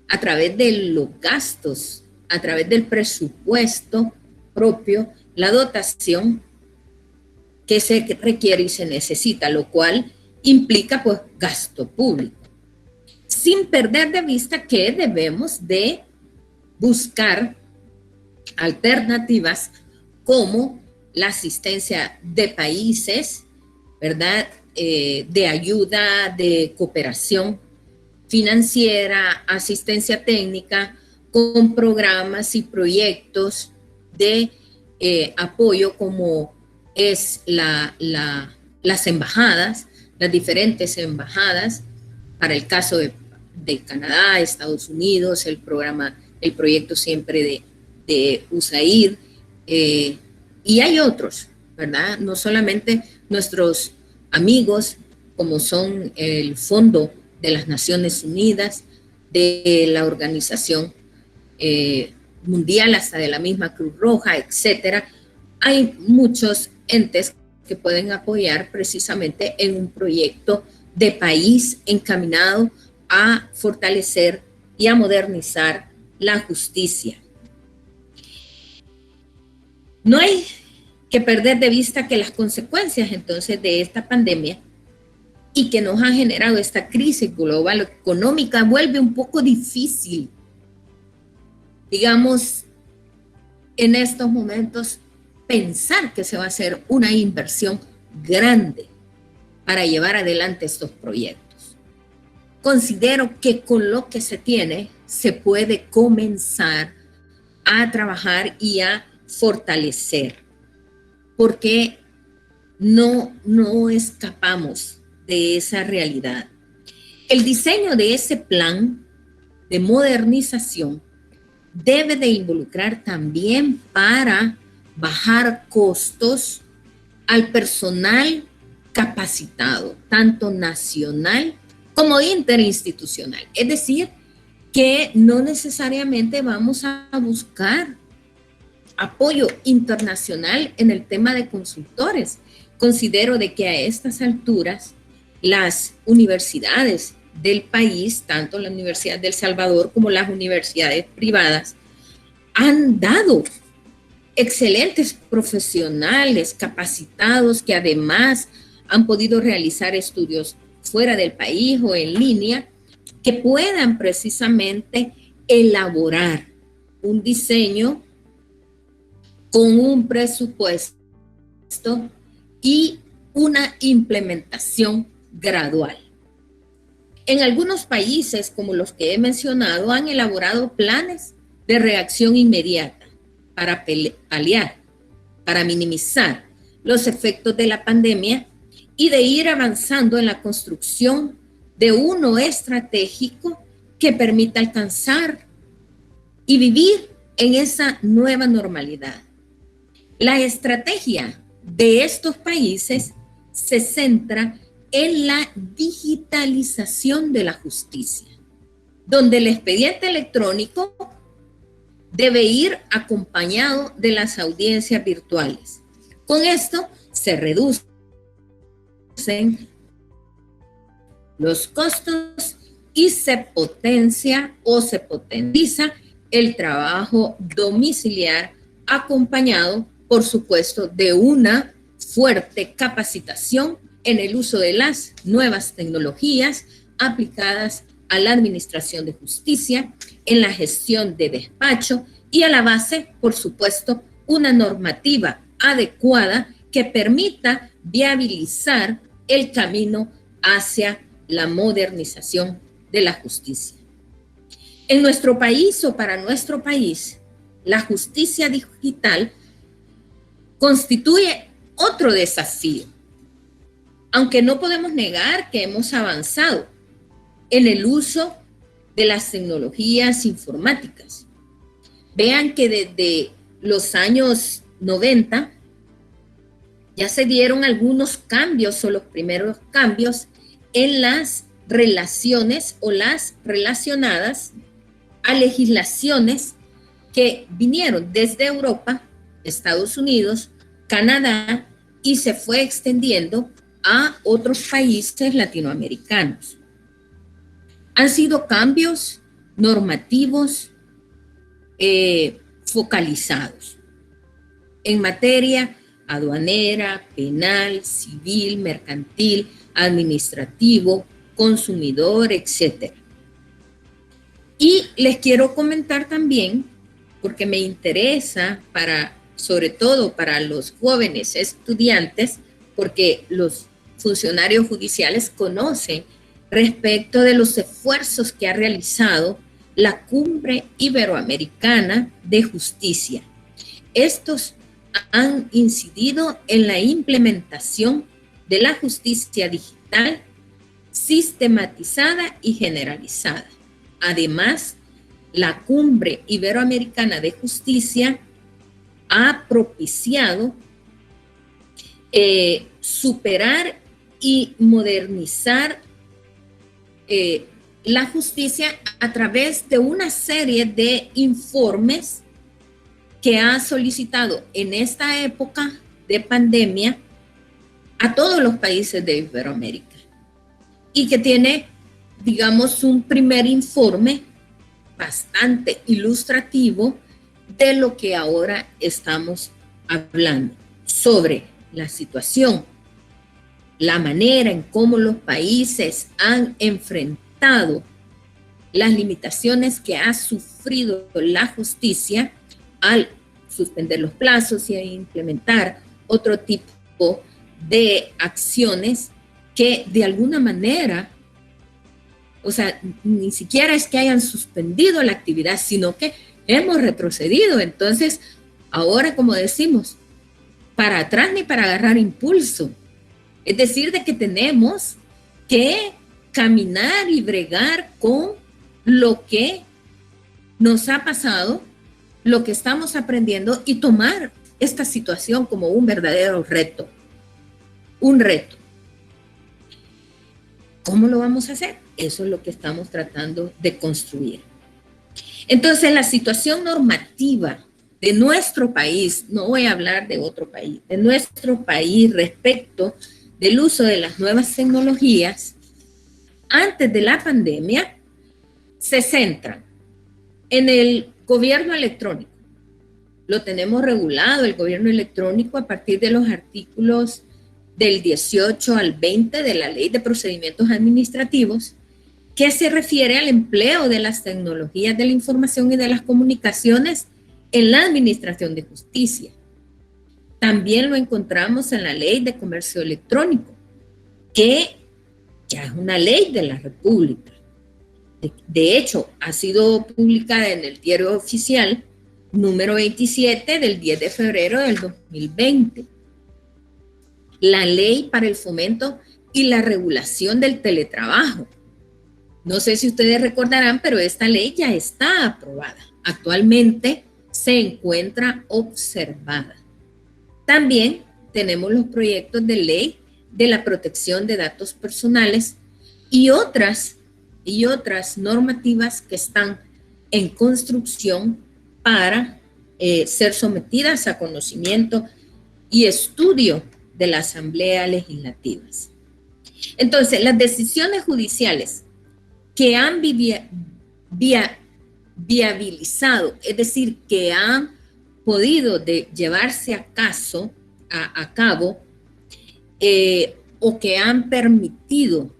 a través de los gastos, a través del presupuesto propio, la dotación que se requiere y se necesita, lo cual implica pues gasto público, sin perder de vista que debemos de buscar alternativas como la asistencia de países, ¿verdad? De ayuda, de cooperación financiera, asistencia técnica, con programas y proyectos de apoyo como es las embajadas, las diferentes embajadas, para el caso de Canadá, Estados Unidos, el proyecto siempre de USAID, y hay otros, ¿verdad? No solamente nuestros amigos, como son el Fondo de las Naciones Unidas, de la Organización Mundial, hasta de la misma Cruz Roja, etcétera. Hay muchos entes que pueden apoyar precisamente en un proyecto de país encaminado a fortalecer y a modernizar la justicia. No hay que perder de vista que las consecuencias entonces de esta pandemia y que nos ha generado esta crisis global económica vuelve un poco difícil, digamos, en estos momentos, pensar que se va a hacer una inversión grande para llevar adelante estos proyectos. Considero que con lo que se tiene se puede comenzar a trabajar y a fortalecer, porque no escapamos de esa realidad. El diseño de ese plan de modernización debe de involucrar también para bajar costos al personal capacitado, tanto nacional como interinstitucional. Es decir, que no necesariamente vamos a buscar apoyo internacional en el tema de consultores. Considero de que a estas alturas las universidades del país, tanto la Universidad del Salvador como las universidades privadas, han dado excelentes profesionales capacitados que además han podido realizar estudios fuera del país o en línea, que puedan precisamente elaborar un diseño con un presupuesto y una implementación gradual. En algunos países, como los que he mencionado, han elaborado planes de reacción inmediata para paliar, para minimizar los efectos de la pandemia y de ir avanzando en la construcción de uno estratégico que permita alcanzar y vivir en esa nueva normalidad. La estrategia de estos países se centra en la digitalización de la justicia, donde el expediente electrónico debe ir acompañado de las audiencias virtuales. Con esto se reducen los costos y se potencia o se potenciza el trabajo domiciliar, acompañado, por supuesto, de una fuerte capacitación en el uso de las nuevas tecnologías aplicadas a la administración de justicia, en la gestión de despacho y a la base, por supuesto, una normativa adecuada que permita viabilizar el camino hacia la modernización de la justicia. En nuestro país o para nuestro país, la justicia digital constituye otro desafío, aunque no podemos negar que hemos avanzado en el uso de las tecnologías informáticas. Vean que desde los años 90 ya se dieron algunos cambios o los primeros cambios en las relaciones o las relacionadas a legislaciones que vinieron desde Europa, Estados Unidos, Canadá y se fue extendiendo a otros países latinoamericanos. Han sido cambios normativos focalizados en materia aduanera, penal, civil, mercantil, administrativo, consumidor, etc. Y les quiero comentar también, porque me interesa sobre todo para los jóvenes estudiantes, porque los funcionarios judiciales conocen respecto de los esfuerzos que ha realizado la Cumbre Iberoamericana de Justicia. Estos han incidido en la implementación de la justicia digital sistematizada y generalizada. Además, la Cumbre Iberoamericana de Justicia ha propiciado superar y modernizar la justicia a través de una serie de informes que ha solicitado en esta época de pandemia a todos los países de Iberoamérica y que tiene, digamos, un primer informe bastante ilustrativo de lo que ahora estamos hablando sobre la situación, la manera en cómo los países han enfrentado las limitaciones que ha sufrido la justicia al suspender los plazos y a implementar otro tipo de acciones que de alguna manera, o sea, ni siquiera es que hayan suspendido la actividad, sino que hemos retrocedido. Entonces, ahora, como decimos, para atrás ni para agarrar impulso. Es decir, de que tenemos que caminar y bregar con lo que nos ha pasado, lo que estamos aprendiendo y tomar esta situación como un verdadero reto. Un reto. ¿Cómo lo vamos a hacer? Eso es lo que estamos tratando de construir. Entonces, la situación normativa de nuestro país, no voy a hablar de otro país, de nuestro país respecto del uso de las nuevas tecnologías, antes de la pandemia, se centra en el gobierno electrónico. Lo tenemos regulado, el gobierno electrónico, a partir de los artículos del 18 al 20 de la Ley de Procedimientos Administrativos, que se refiere al empleo de las tecnologías de la información y de las comunicaciones en la administración de justicia. También lo encontramos en la Ley de Comercio Electrónico, que ya es una ley de la República. De hecho, ha sido publicada en el Diario Oficial número 27 del 10 de febrero del 2020. La Ley para el Fomento y la Regulación del Teletrabajo. No sé si ustedes recordarán, pero esta ley ya está aprobada. Actualmente se encuentra observada. También tenemos los proyectos de ley de la protección de datos personales y otras normativas que están en construcción para ser sometidas a conocimiento y estudio de la Asamblea Legislativa. Entonces, las decisiones judiciales que han viabilizado, es decir, que han podido llevarse a cabo o que han permitido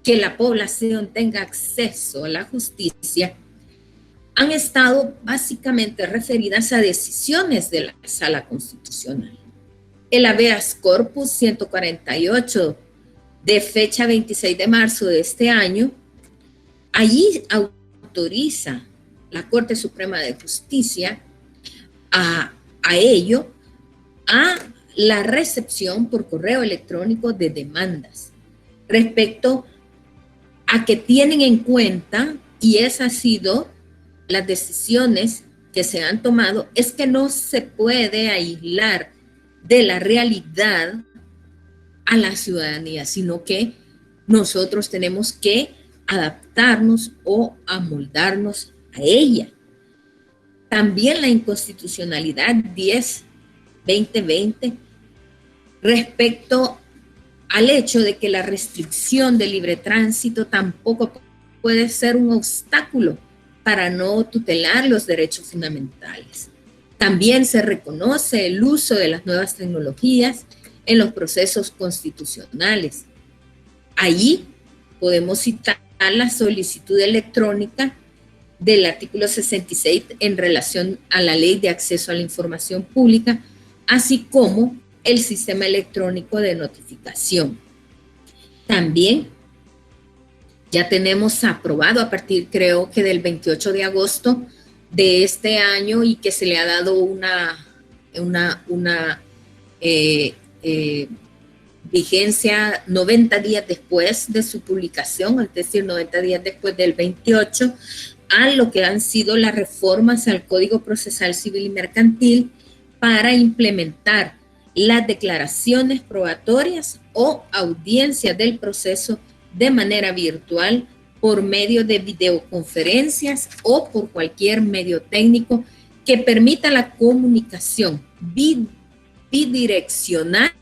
que la población tenga acceso a la justicia, han estado básicamente referidas a decisiones de la Sala Constitucional. El habeas corpus 148 de fecha 26 de marzo de este año, allí autoriza la Corte Suprema de Justicia a la recepción por correo electrónico de demandas respecto a que tienen en cuenta, y esas han sido las decisiones que se han tomado, es que no se puede aislar de la realidad a la ciudadanía, sino que nosotros tenemos que adaptarnos o amoldarnos a ella. También la inconstitucionalidad 10/2020 respecto al hecho de que la restricción del libre tránsito tampoco puede ser un obstáculo para no tutelar los derechos fundamentales. También se reconoce el uso de las nuevas tecnologías en los procesos constitucionales. Allí podemos citar la solicitud electrónica del artículo 66 en relación a la Ley de Acceso a la Información Pública, así como el sistema electrónico de notificación. También ya tenemos aprobado a partir, creo que del 28 de agosto de este año, y que se le ha dado una vigencia 90 días después de su publicación, es decir, 90 días después del 28, a lo que han sido las reformas al Código Procesal Civil y Mercantil para implementar las declaraciones probatorias o audiencias del proceso de manera virtual por medio de videoconferencias o por cualquier medio técnico que permita la comunicación bidireccional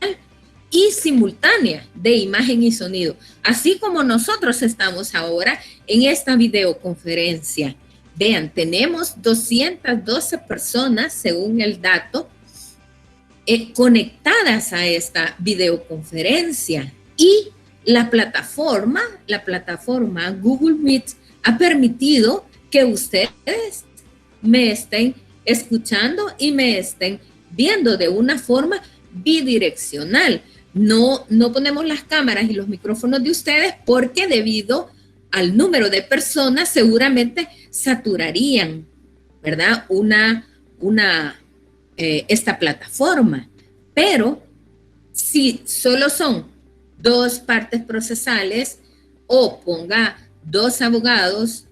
y simultánea de imagen y sonido, así como nosotros estamos ahora en esta videoconferencia. Vean, tenemos 212 personas, según el dato, conectadas a esta videoconferencia, y la plataforma Google Meet ha permitido que ustedes me estén escuchando y me estén viendo de una forma bidireccional. No ponemos las cámaras y los micrófonos de ustedes porque debido al número de personas seguramente saturarían, ¿verdad? Esta plataforma. Pero si solo son dos partes procesales, o ponga dos abogados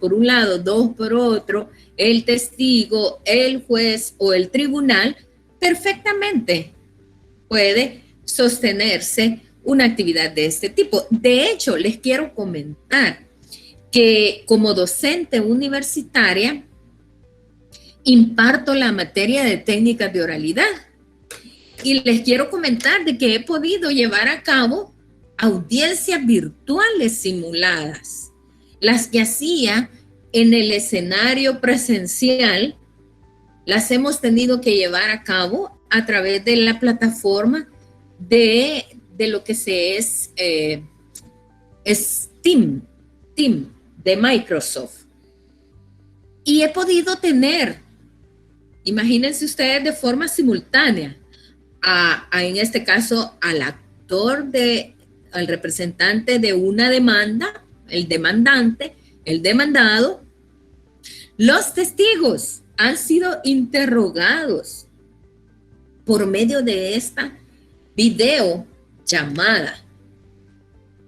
por un lado, dos por otro, el testigo, el juez o el tribunal, perfectamente puede sostenerse una actividad de este tipo. De hecho, les quiero comentar que como docente universitaria imparto la materia de técnicas de oralidad y les quiero comentar de que he podido llevar a cabo audiencias virtuales simuladas, las que hacía en el escenario presencial, las hemos tenido que llevar a cabo a través de la plataforma de lo que es Team de Microsoft. Y he podido tener, imagínense ustedes, de forma simultánea, en este caso al actor, al representante de una demanda, el demandante, el demandado. Los testigos han sido interrogados por medio de esta videollamada.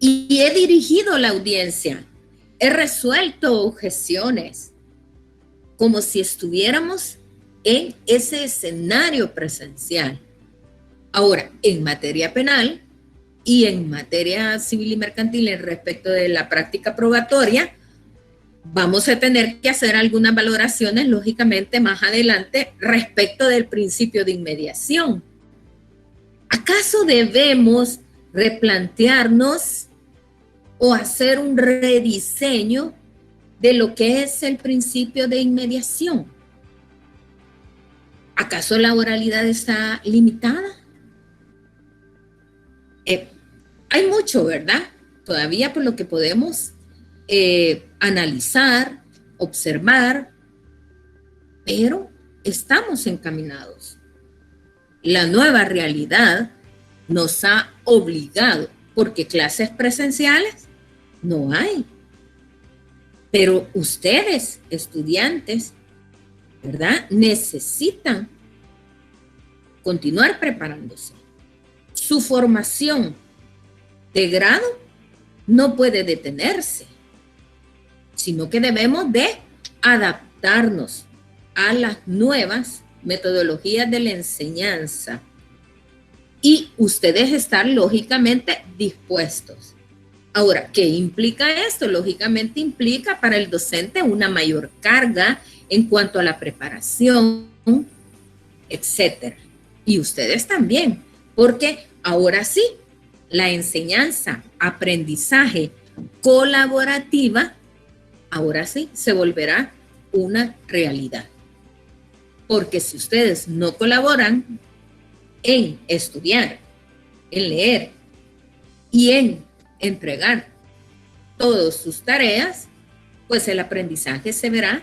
Y he dirigido la audiencia, he resuelto objeciones, como si estuviéramos en ese escenario presencial. Ahora, en materia penal y en materia civil y mercantil, en respecto de la práctica probatoria, vamos a tener que hacer algunas valoraciones, lógicamente, más adelante, respecto del principio de inmediación. ¿Acaso debemos replantearnos o hacer un rediseño de lo que es el principio de inmediación? ¿Acaso la oralidad está limitada? Hay mucho, ¿verdad? Todavía por lo que podemos analizar, observar, pero estamos encaminados. La nueva realidad nos ha obligado, porque clases presenciales no hay. Pero ustedes, estudiantes, ¿verdad?, necesitan continuar preparándose. Su formación de grado no puede detenerse, sino que debemos de adaptarnos a las nuevas metodologías de la enseñanza y ustedes estar lógicamente dispuestos. Ahora, ¿qué implica esto? Lógicamente implica para el docente una mayor carga en cuanto a la preparación, etcétera. Y ustedes también, porque ahora sí, la enseñanza, aprendizaje colaborativa, ahora sí se volverá una realidad. Porque si ustedes no colaboran en estudiar, en leer y en entregar todas sus tareas, pues el aprendizaje se verá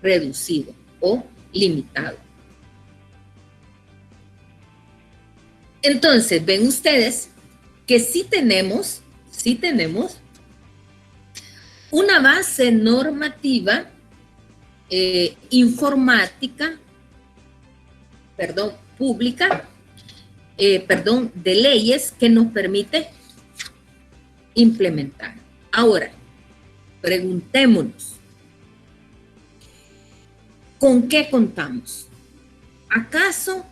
reducido o limitado. Entonces, ven ustedes que sí tenemos una base normativa informática, pública, de leyes que nos permite implementar. Ahora, preguntémonos, ¿con qué contamos? ¿Acaso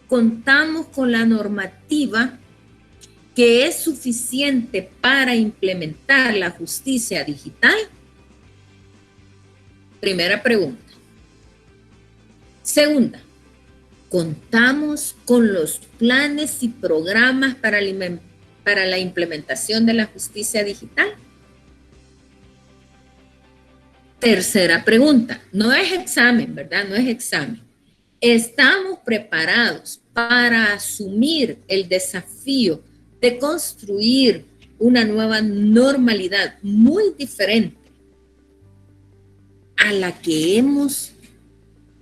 contamos con la normativa que es suficiente para implementar la justicia digital? Primera pregunta. Segunda, ¿contamos con los planes y programas para la implementación de la justicia digital? Tercera pregunta. No es examen, ¿verdad? No es examen. ¿Estamos preparados para asumir el desafío de construir una nueva normalidad muy diferente a la que hemos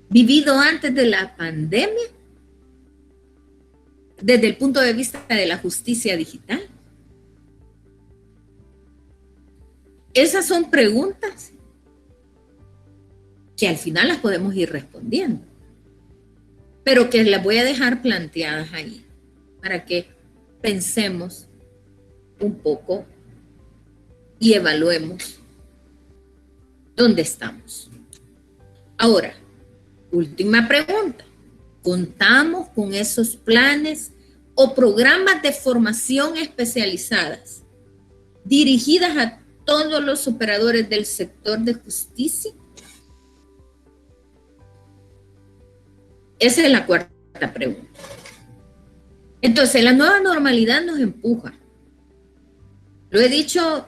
vivido antes de la pandemia, desde el punto de vista de la justicia digital? Esas son preguntas que al final las podemos ir respondiendo, pero que las voy a dejar planteadas ahí para que pensemos un poco y evaluemos dónde estamos. Ahora, última pregunta. ¿Contamos con esos planes, o programas de formación especializadas dirigidas a todos los operadores del sector de justicia? Esa es la cuarta pregunta. Entonces, la nueva normalidad nos empuja, lo he dicho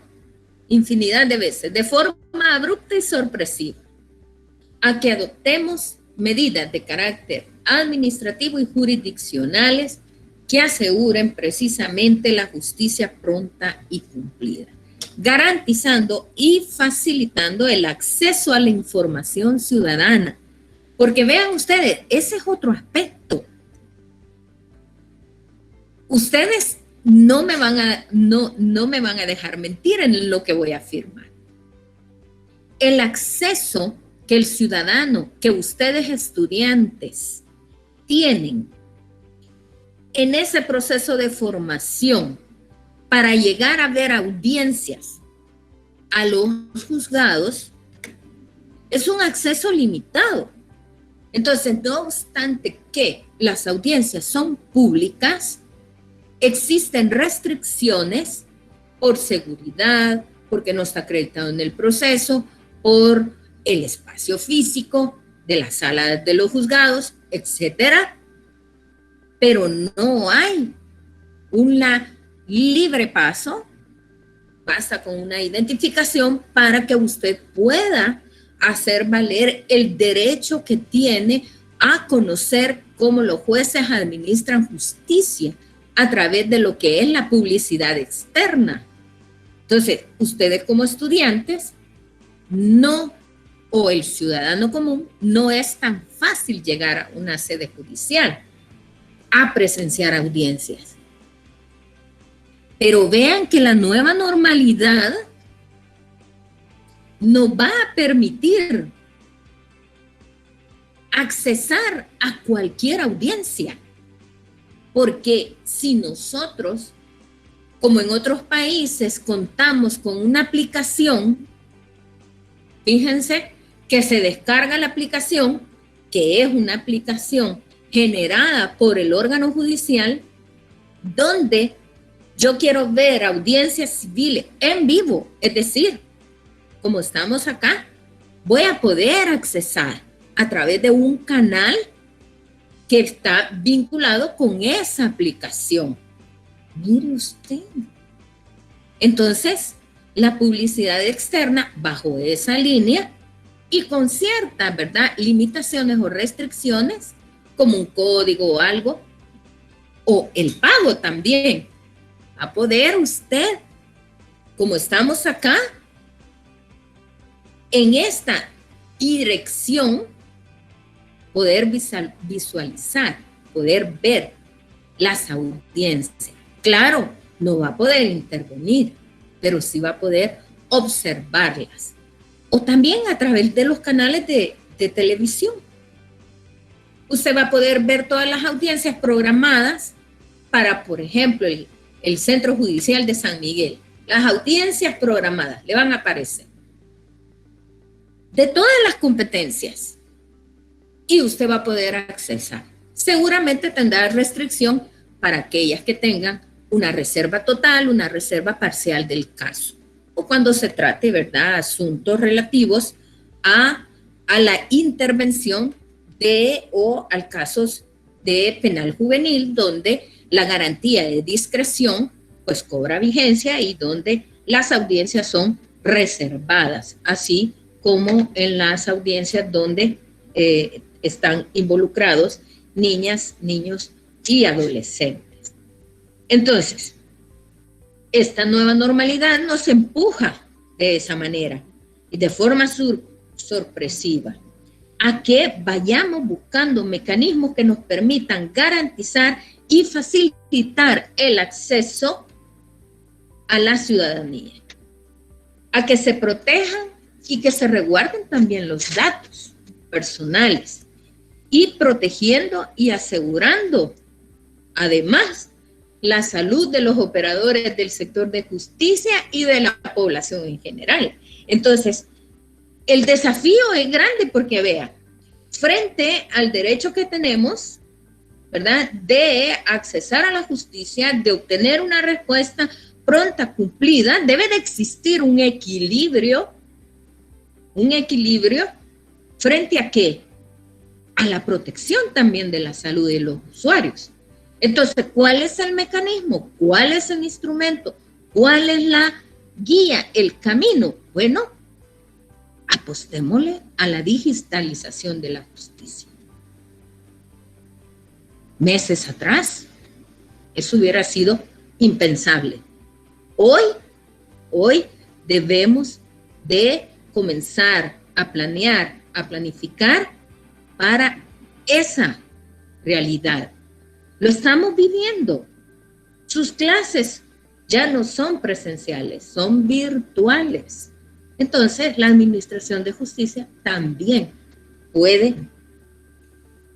infinidad de veces, de forma abrupta y sorpresiva, a que adoptemos medidas de carácter administrativo y jurisdiccionales que aseguren precisamente la justicia pronta y cumplida, garantizando y facilitando el acceso a la información ciudadana. Porque vean ustedes, ese es otro aspecto. Ustedes no me van a dejar mentir en lo que voy a afirmar. El acceso que el ciudadano, que ustedes estudiantes tienen en ese proceso de formación para llegar a ver audiencias a los juzgados es un acceso limitado. Entonces, no obstante que las audiencias son públicas, existen restricciones por seguridad, porque no está acreditado en el proceso, por el espacio físico de las salas de los juzgados, etcétera. Pero no hay un libre paso, basta con una identificación para que usted pueda hacer valer el derecho que tiene a conocer cómo los jueces administran justicia a través de lo que es la publicidad externa. Entonces, ustedes como estudiantes, no, o el ciudadano común, no es tan fácil llegar a una sede judicial a presenciar audiencias. Pero vean que la nueva normalidad nos va a permitir accesar a cualquier audiencia. Porque si nosotros, como en otros países, contamos con una aplicación, fíjense que se descarga la aplicación, que es una aplicación generada por el órgano judicial, donde yo quiero ver audiencias civiles en vivo, es decir, como estamos acá, voy a poder accesar a través de un canal que está vinculado con esa aplicación. Mire usted. Entonces, la publicidad externa bajo esa línea y con ciertas, ¿verdad?, limitaciones o restricciones, como un código o algo, o el pago también. Va a poder usted, como estamos acá, en esta dirección, poder visualizar, poder ver las audiencias. Claro, no va a poder intervenir, pero sí va a poder observarlas. O también a través de los canales de televisión. Usted va a poder ver todas las audiencias programadas para, por ejemplo, el Centro Judicial de San Miguel. Las audiencias programadas le van a aparecer de todas las competencias y usted va a poder accesar. Seguramente tendrá restricción para aquellas que tengan una reserva total, una reserva parcial del caso, o cuando se trate, ¿verdad?, asuntos relativos a la intervención o al casos de penal juvenil, donde la garantía de discreción pues cobra vigencia y donde las audiencias son reservadas, así como en las audiencias donde están involucrados niñas, niños y adolescentes. Entonces, esta nueva normalidad nos empuja de esa manera y de forma sorpresiva a que vayamos buscando mecanismos que nos permitan garantizar y facilitar el acceso a la ciudadanía, a que se protejan y que se resguarden también los datos personales y protegiendo y asegurando además la salud de los operadores del sector de justicia y de la población en general. Entonces, el desafío es grande porque vea, frente al derecho que tenemos ¿verdad?, de accesar a la justicia, de obtener una respuesta pronta, cumplida. Debe de existir un equilibrio frente a ¿qué? A la protección también de la salud de los usuarios. Entonces, ¿cuál es el mecanismo? ¿Cuál es el instrumento? ¿Cuál es la guía, el camino? Bueno, apostémosle a la digitalización de la justicia. Meses atrás, eso hubiera sido impensable. Hoy debemos de comenzar a planear, a planificar para esa realidad. Lo estamos viviendo. Sus clases ya no son presenciales, son virtuales. Entonces, la Administración de Justicia también puede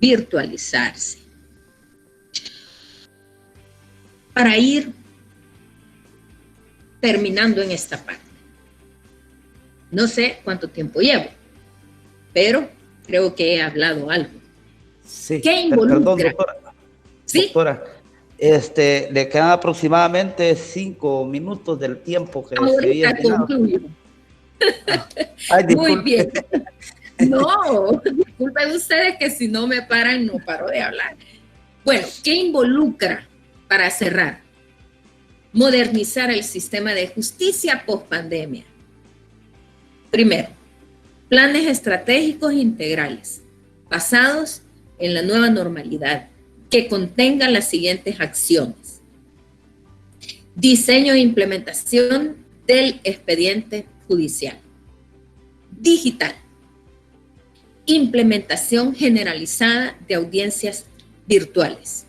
virtualizarse. Para ir terminando en esta parte. No sé cuánto tiempo llevo, pero creo que he hablado algo. Sí, ¿Qué involucra? Perdón, doctora. ¿Sí? Doctora, le quedan aproximadamente 5 minutos del tiempo que se había Ahorita asignado. concluyo. Ay, Muy disculpe. bien. No, disculpen ustedes que si no me paran, no paro de hablar. Bueno, ¿qué involucra, para cerrar? Modernizar el sistema de justicia post-pandemia. Primero, planes estratégicos integrales basados en la nueva normalidad que contengan las siguientes acciones. Diseño e implementación del expediente judicial. Digital. Implementación generalizada de audiencias virtuales.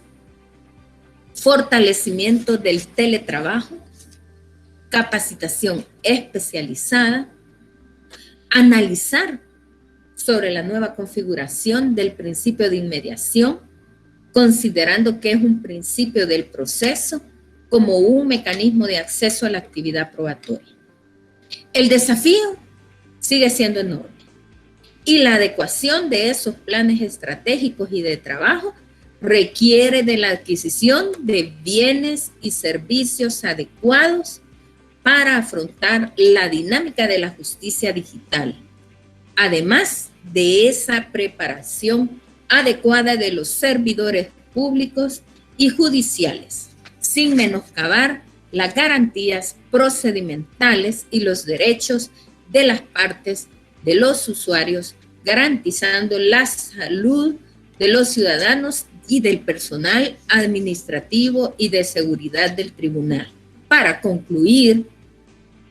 Fortalecimiento del teletrabajo. Capacitación especializada. Analizar sobre la nueva configuración del principio de inmediación, considerando que es un principio del proceso como un mecanismo de acceso a la actividad probatoria. El desafío sigue siendo enorme y la adecuación de esos planes estratégicos y de trabajo requiere de la adquisición de bienes y servicios adecuados para afrontar la dinámica de la justicia digital, además de esa preparación adecuada de los servidores públicos y judiciales, sin menoscabar las garantías procedimentales y los derechos de las partes de los usuarios, garantizando la salud de los ciudadanos y del personal administrativo y de seguridad del tribunal. Para concluir,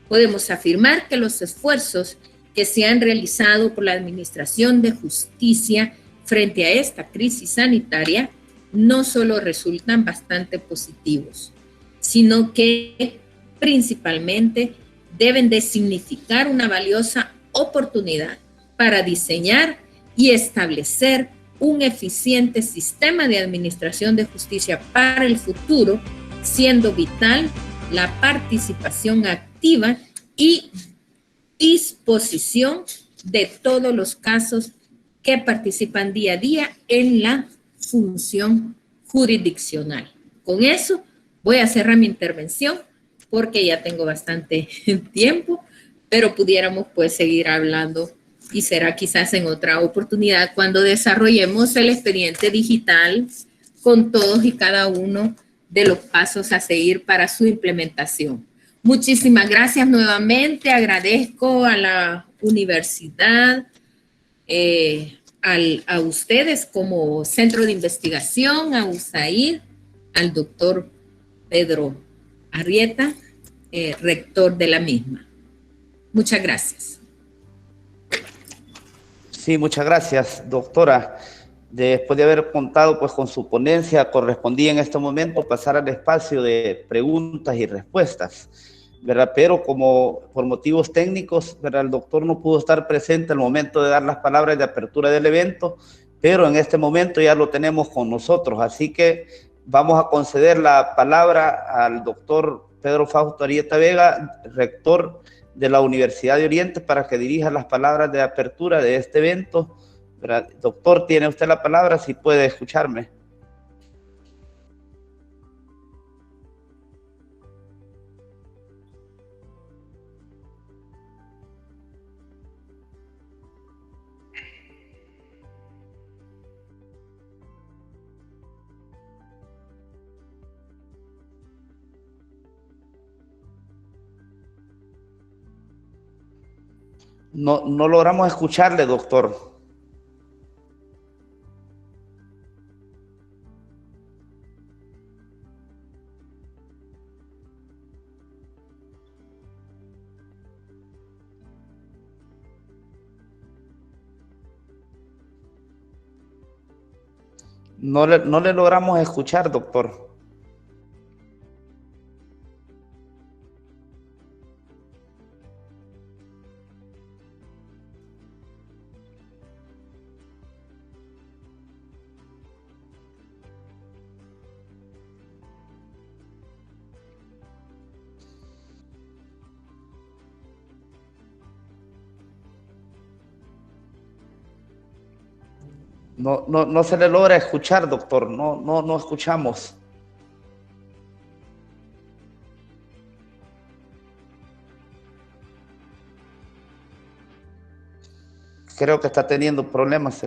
podemos afirmar que los esfuerzos que se han realizado por la Administración de Justicia frente a esta crisis sanitaria no solo resultan bastante positivos, sino que principalmente deben de significar una valiosa oportunidad para diseñar y establecer un eficiente sistema de administración de justicia para el futuro, siendo vital la participación activa y disposición de todos los casos que participan día a día en la función jurisdiccional. Con eso voy a cerrar mi intervención porque ya tengo bastante tiempo, pero pudiéramos pues seguir hablando y será quizás en otra oportunidad cuando desarrollemos el expediente digital con todos y cada uno de los pasos a seguir para su implementación. Muchísimas gracias nuevamente. Agradezco a la universidad, a ustedes como centro de investigación, a USAID, al doctor Pedro Arrieta, rector de la misma. Muchas gracias. Sí, muchas gracias, doctora. Después de haber contado pues con su ponencia, correspondía en este momento pasar al espacio de preguntas y respuestas, ¿verdad? Pero como por motivos técnicos, ¿verdad?, el doctor no pudo estar presente al momento de dar las palabras de apertura del evento, pero en este momento ya lo tenemos con nosotros, así que vamos a conceder la palabra al doctor Pedro Fausto Arieta Vega, rector de la Universidad de Oriente, para que dirija las palabras de apertura de este evento. ¿Verdad? Doctor, tiene usted la palabra, si puede escucharme. No logramos escucharle, doctor. No le logramos escuchar, doctor. No se le logra escuchar, doctor. No escuchamos. Creo que está teniendo problemas.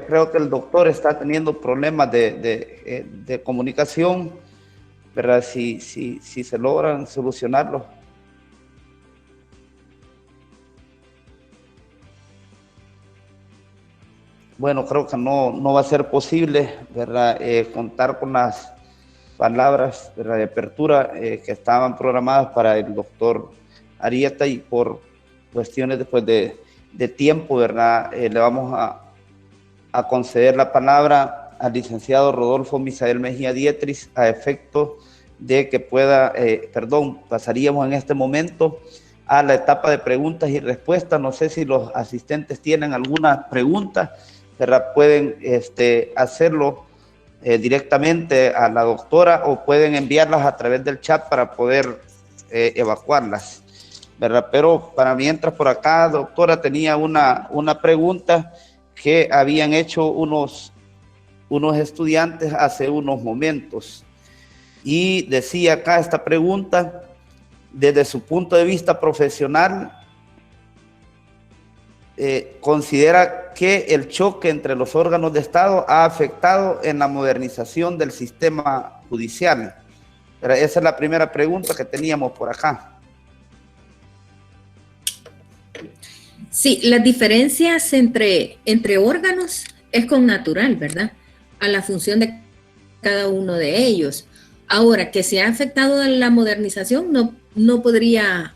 Creo que el doctor está teniendo problemas de comunicación, ¿verdad? Si se logran solucionarlo. Bueno, creo que no va a ser posible, ¿verdad? Contar con las palabras, ¿verdad?, de apertura que estaban programadas para el doctor Arieta, y por cuestiones después de tiempo, ¿verdad? Le vamos a conceder la palabra al licenciado Rodolfo Misael Mejía Dietrich a efecto de que pueda, pasaríamos en este momento a la etapa de preguntas y respuestas. No sé si los asistentes tienen alguna pregunta, ¿verdad? Pueden hacerlo directamente a la doctora o pueden enviarlas a través del chat para poder evacuarlas, ¿verdad? Pero para mientras, por acá, doctora, tenía una pregunta que habían hecho unos estudiantes hace unos momentos. Y decía acá esta pregunta: desde su punto de vista profesional, ¿considera que el choque entre los órganos de Estado ha afectado en la modernización del sistema judicial? Pero esa es la primera pregunta que teníamos por acá. Sí, las diferencias entre órganos es con natural, ¿verdad? A la función de cada uno de ellos. Ahora, que se ha afectado en la modernización, no podría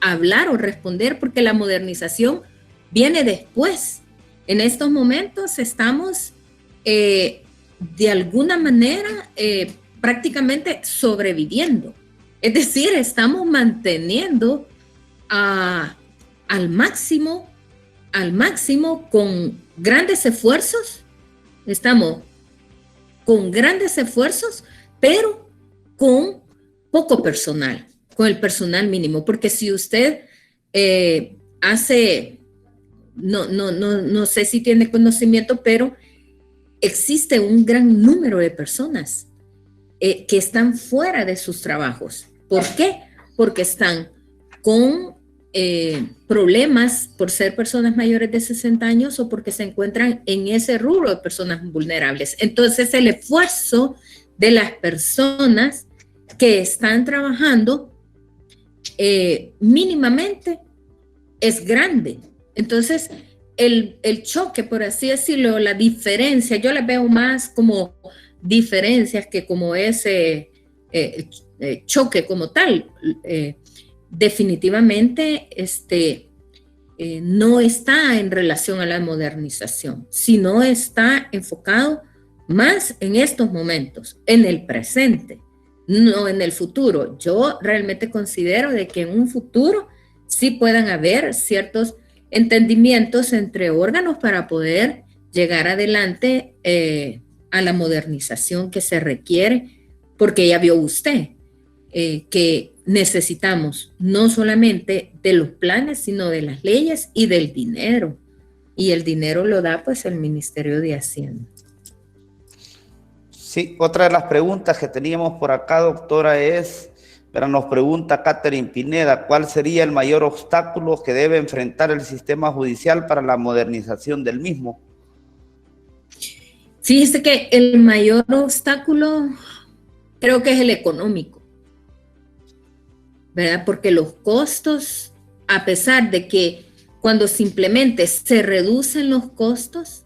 hablar o responder, porque la modernización viene después. En estos momentos estamos de alguna manera prácticamente sobreviviendo. Es decir, estamos manteniendo al máximo con grandes esfuerzos. Estamos con grandes esfuerzos, pero con poco personal, con el personal mínimo. Porque si usted no sé si tiene conocimiento, pero existe un gran número de personas que están fuera de sus trabajos. ¿Por qué? Porque están con problemas por ser personas mayores de 60 años o porque se encuentran en ese rubro de personas vulnerables. Entonces, el esfuerzo de las personas que están trabajando mínimamente es grande. Entonces, el choque, por así decirlo, la diferencia, yo la veo más como diferencias que como ese choque como tal. Definitivamente no está en relación a la modernización, sino está enfocado más en estos momentos, en el presente, no en el futuro. Yo realmente considero de que en un futuro sí puedan haber ciertos entendimientos entre órganos para poder llegar adelante a la modernización que se requiere, porque ya vio usted que necesitamos no solamente de los planes, sino de las leyes y del dinero. Y el dinero lo da pues el Ministerio de Hacienda. Sí, otra de las preguntas que teníamos por acá, doctora, es Pero nos pregunta Catherine Pineda, ¿cuál sería el mayor obstáculo que debe enfrentar el sistema judicial para la modernización del mismo? Fíjese que el mayor obstáculo creo que es el económico, ¿verdad? Porque los costos, a pesar de que cuando simplemente se reducen los costos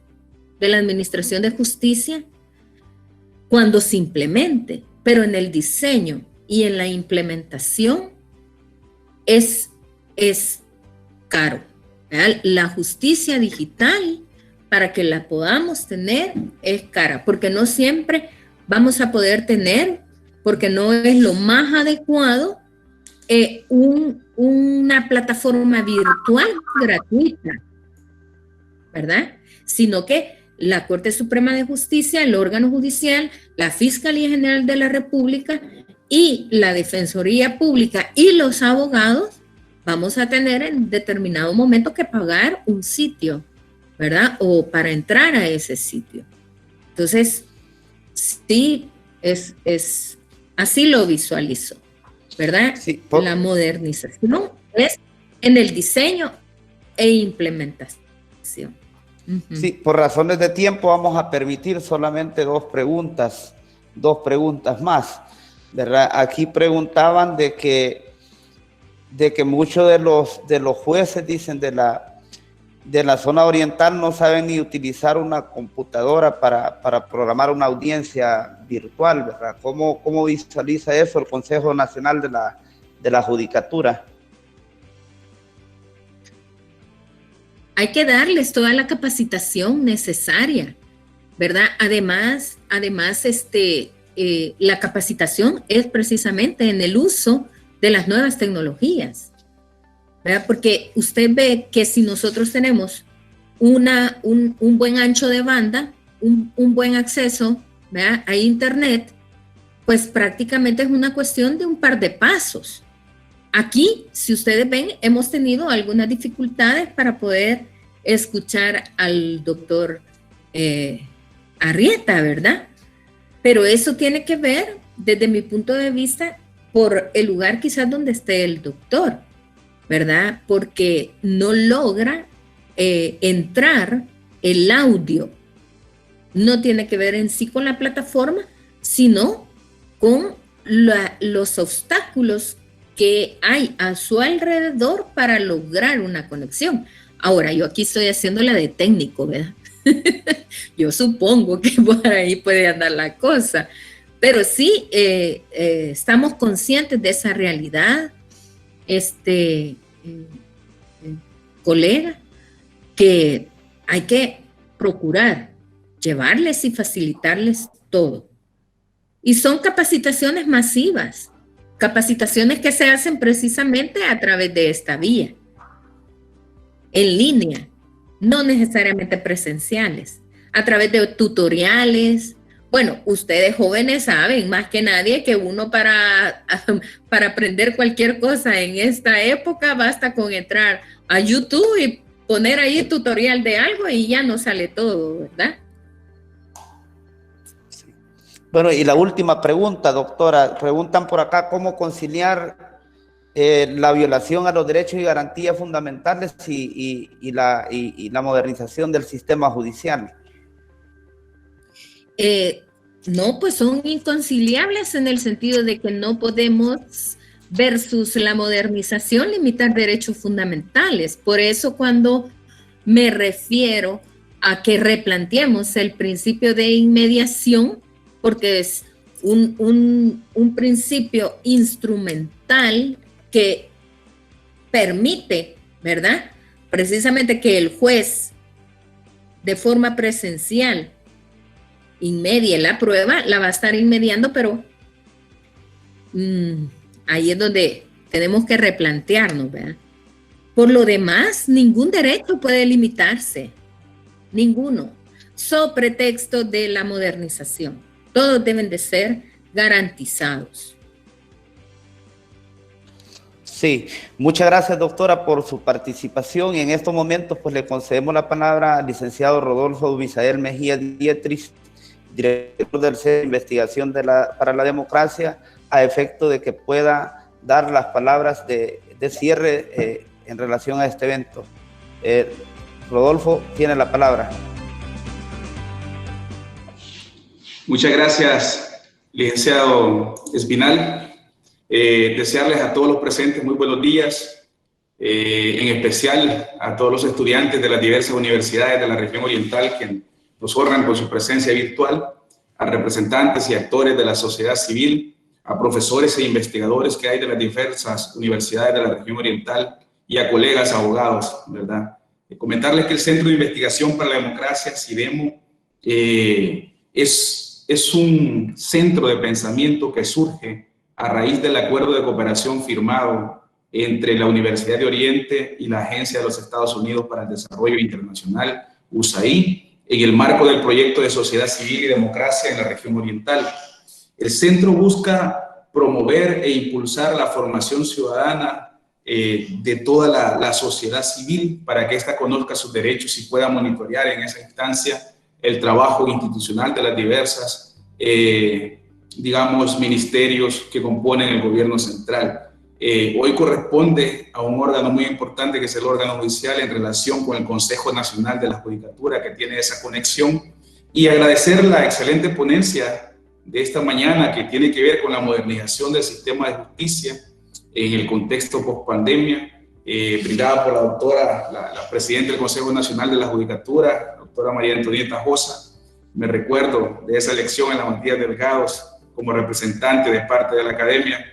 de la administración de justicia, cuando simplemente, pero en el diseño y en la implementación es caro, ¿verdad? La justicia digital, para que la podamos tener, es cara, porque no siempre vamos a poder tener, porque no es lo más adecuado, una plataforma virtual gratuita, ¿verdad? Sino que la Corte Suprema de Justicia, el órgano judicial, la Fiscalía General de la República y la Defensoría Pública y los abogados vamos a tener en determinado momento que pagar un sitio, ¿verdad? O para entrar a ese sitio. Entonces, sí, es así lo visualizo, ¿verdad? Sí, la modernización es en el diseño e implementación. Sí, por razones de tiempo vamos a permitir solamente dos preguntas más, ¿verdad? Aquí preguntaban de que muchos de los jueces, dicen, de la zona oriental no saben ni utilizar una computadora para programar una audiencia virtual, ¿verdad? ¿Cómo visualiza eso el Consejo Nacional de la Judicatura? Hay que darles toda la capacitación necesaria, ¿verdad? Además, la capacitación es precisamente en el uso de las nuevas tecnologías, ¿verdad? Porque usted ve que si nosotros tenemos un buen ancho de banda, un buen acceso, ¿verdad?, a Internet, pues prácticamente es una cuestión de un par de pasos. Aquí, si ustedes ven, hemos tenido algunas dificultades para poder escuchar al doctor Arrieta, ¿verdad? Pero eso tiene que ver, desde mi punto de vista, por el lugar quizás donde esté el doctor, ¿verdad? Porque no logra entrar el audio. No tiene que ver en sí con la plataforma, sino con los obstáculos que hay a su alrededor para lograr una conexión. Ahora, yo aquí estoy haciéndola de técnico, ¿verdad? Yo supongo que por ahí puede andar la cosa, pero sí estamos conscientes de esa realidad, colega, que hay que procurar llevarles y facilitarles todo. Y son capacitaciones masivas, capacitaciones que se hacen precisamente a través de esta vía, en línea, no necesariamente presenciales, a través de tutoriales. Bueno, ustedes jóvenes saben más que nadie que uno para aprender cualquier cosa en esta época basta con entrar a YouTube y poner ahí tutorial de algo y ya nos sale todo, ¿verdad? Bueno, y la última pregunta, doctora. Preguntan por acá cómo conciliar la violación a los derechos y garantías fundamentales y la modernización del sistema judicial. No, pues son inconciliables en el sentido de que no podemos, versus la modernización, limitar derechos fundamentales. Por eso cuando me refiero a que replanteemos el principio de inmediación, porque es un principio instrumental que permite, ¿verdad?, precisamente que el juez de forma presencial inmedie la prueba, la va a estar inmediando, pero ahí es donde tenemos que replantearnos, ¿verdad? Por lo demás, ningún derecho puede limitarse, ninguno, so pretexto de la modernización. Todos deben de ser garantizados. Sí, muchas gracias, doctora, por su participación. Y en estos momentos, pues, le concedemos la palabra al licenciado Rodolfo Misael Mejía Dietrich, director del Centro de Investigación para la Democracia, a efecto de que pueda dar las palabras de cierre en relación a este evento. Rodolfo tiene la palabra. Muchas gracias, licenciado Espinal. Desearles a todos los presentes muy buenos días, en especial a todos los estudiantes de las diversas universidades de la región oriental que nos honran con su presencia virtual, a representantes y actores de la sociedad civil, a profesores e investigadores que hay de las diversas universidades de la región oriental y a colegas abogados, ¿verdad? Comentarles que el Centro de Investigación para la Democracia, CIDEMO, es un centro de pensamiento que surge a raíz del acuerdo de cooperación firmado entre la Universidad de Oriente y la Agencia de los Estados Unidos para el Desarrollo Internacional, USAID, en el marco del proyecto de sociedad civil y democracia en la región oriental. El centro busca promover e impulsar la formación ciudadana de toda la sociedad civil para que ésta conozca sus derechos y pueda monitorear en esa instancia el trabajo institucional de las diversas, digamos, ministerios que componen el gobierno central. Hoy corresponde a un órgano muy importante que es el órgano judicial en relación con el Consejo Nacional de la Judicatura, que tiene esa conexión, y agradecer la excelente ponencia de esta mañana que tiene que ver con la modernización del sistema de justicia en el contexto post-pandemia, brindada por la doctora, la presidenta del Consejo Nacional de la Judicatura, la doctora María Antonieta Josa. Me recuerdo de esa elección en la Matías Delgados como representante de parte de la academia.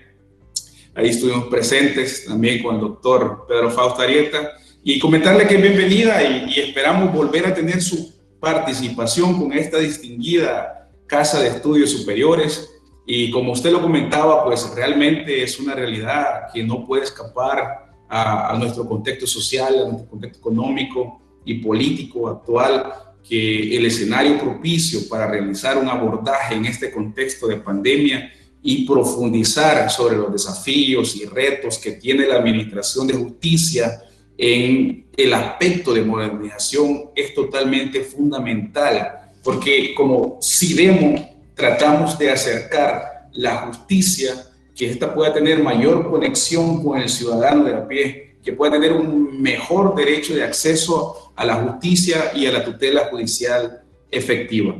Ahí estuvimos presentes también con el doctor Pedro Fausto Arieta, y comentarle que es bienvenida y esperamos volver a tener su participación con esta distinguida Casa de Estudios Superiores. Y como usted lo comentaba, pues realmente es una realidad que no puede escapar a nuestro contexto social, a nuestro contexto económico y político actual, que el escenario propicio para realizar un abordaje en este contexto de pandemia y profundizar sobre los desafíos y retos que tiene la Administración de Justicia en el aspecto de modernización es totalmente fundamental, porque como CIDEMO tratamos de acercar la justicia, que ésta pueda tener mayor conexión con el ciudadano de a pie, que pueda tener un mejor derecho de acceso a la justicia y a la tutela judicial efectiva.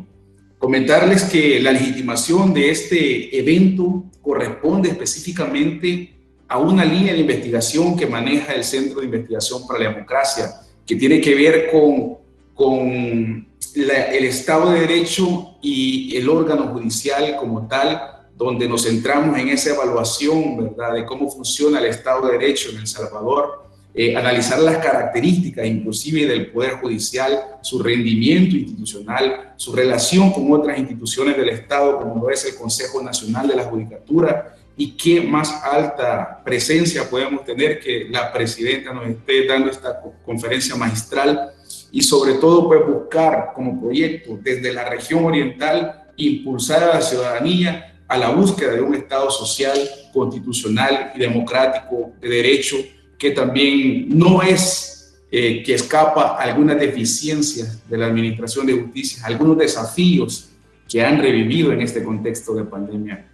Comentarles que la legitimación de este evento corresponde específicamente a una línea de investigación que maneja el Centro de Investigación para la Democracia, que tiene que ver con el Estado de Derecho y el órgano judicial como tal, donde nos centramos en esa evaluación, ¿verdad?, de cómo funciona el Estado de Derecho en El Salvador, analizar las características inclusive del Poder Judicial, su rendimiento institucional, su relación con otras instituciones del Estado, como lo es el Consejo Nacional de la Judicatura, y qué más alta presencia podemos tener que la presidenta nos esté dando esta conferencia magistral, y sobre todo pues buscar como proyecto desde la región oriental impulsar a la ciudadanía a la búsqueda de un Estado social, constitucional y democrático de derecho, que también no es que escapa a algunas deficiencias de la Administración de Justicia, algunos desafíos que han revivido en este contexto de pandemia.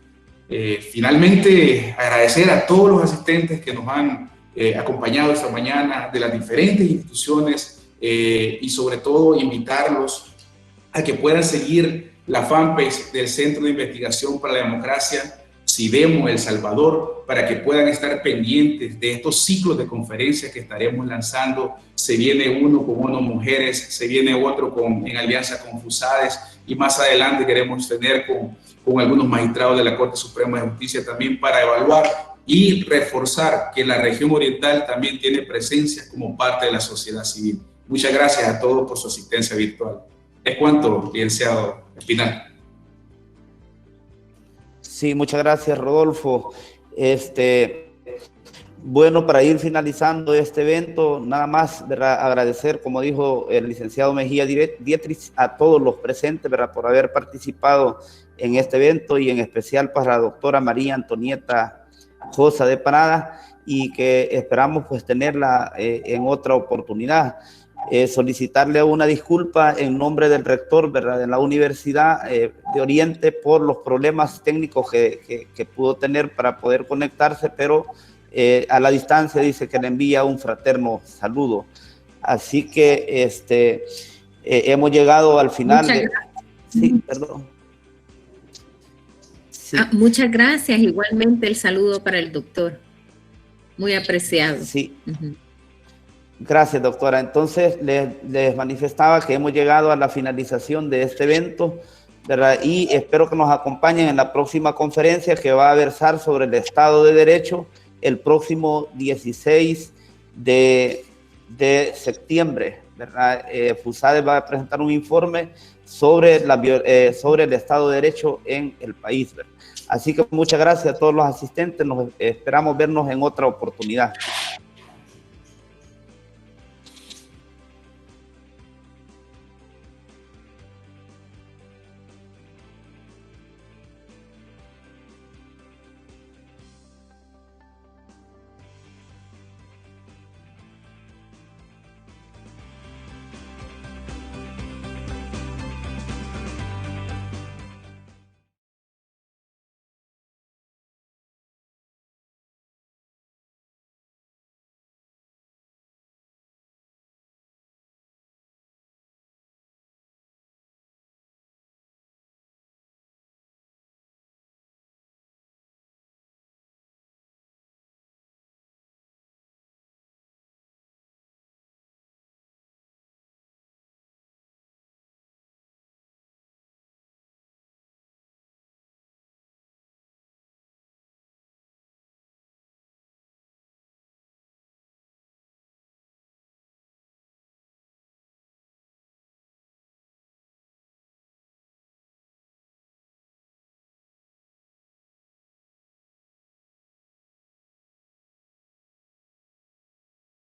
Finalmente, agradecer a todos los asistentes que nos han acompañado esta mañana de las diferentes instituciones y sobre todo invitarlos a que puedan seguir la fanpage del Centro de Investigación para la Democracia, CIDEMO El Salvador, para que puedan estar pendientes de estos ciclos de conferencias que estaremos lanzando. Se viene uno con ONU Mujeres, se viene otro en alianza con FUSADES, y más adelante queremos tener con algunos magistrados de la Corte Suprema de Justicia también para evaluar y reforzar que la región oriental también tiene presencia como parte de la sociedad civil. Muchas gracias a todos por su asistencia virtual. Es cuanto, licenciado Espinal. Sí, muchas gracias, Rodolfo. Bueno, para ir finalizando este evento, nada más, ¿verdad?, agradecer, como dijo el licenciado Mejía Dietrich, a todos los presentes, ¿verdad?, por haber participado en este evento, y en especial para la doctora María Antonieta Josa de Parada, y que esperamos pues tenerla en otra oportunidad. solicitarle una disculpa en nombre del rector, ¿verdad?, de la Universidad de Oriente por los problemas técnicos que pudo tener para poder conectarse, pero a la distancia dice que le envía un fraterno saludo. Así que hemos llegado al final. Sí, perdón. Sí. Muchas gracias. Igualmente el saludo para el doctor. Muy apreciado. Sí. Gracias, doctora. Entonces, les manifestaba que hemos llegado a la finalización de este evento, ¿verdad? Y espero que nos acompañen en la próxima conferencia que va a versar sobre el Estado de Derecho el próximo 16 de septiembre, ¿verdad? FUSADE va a presentar un informe sobre el Estado de Derecho en el país, ¿verdad? Así que muchas gracias a todos los asistentes. Esperamos vernos en otra oportunidad.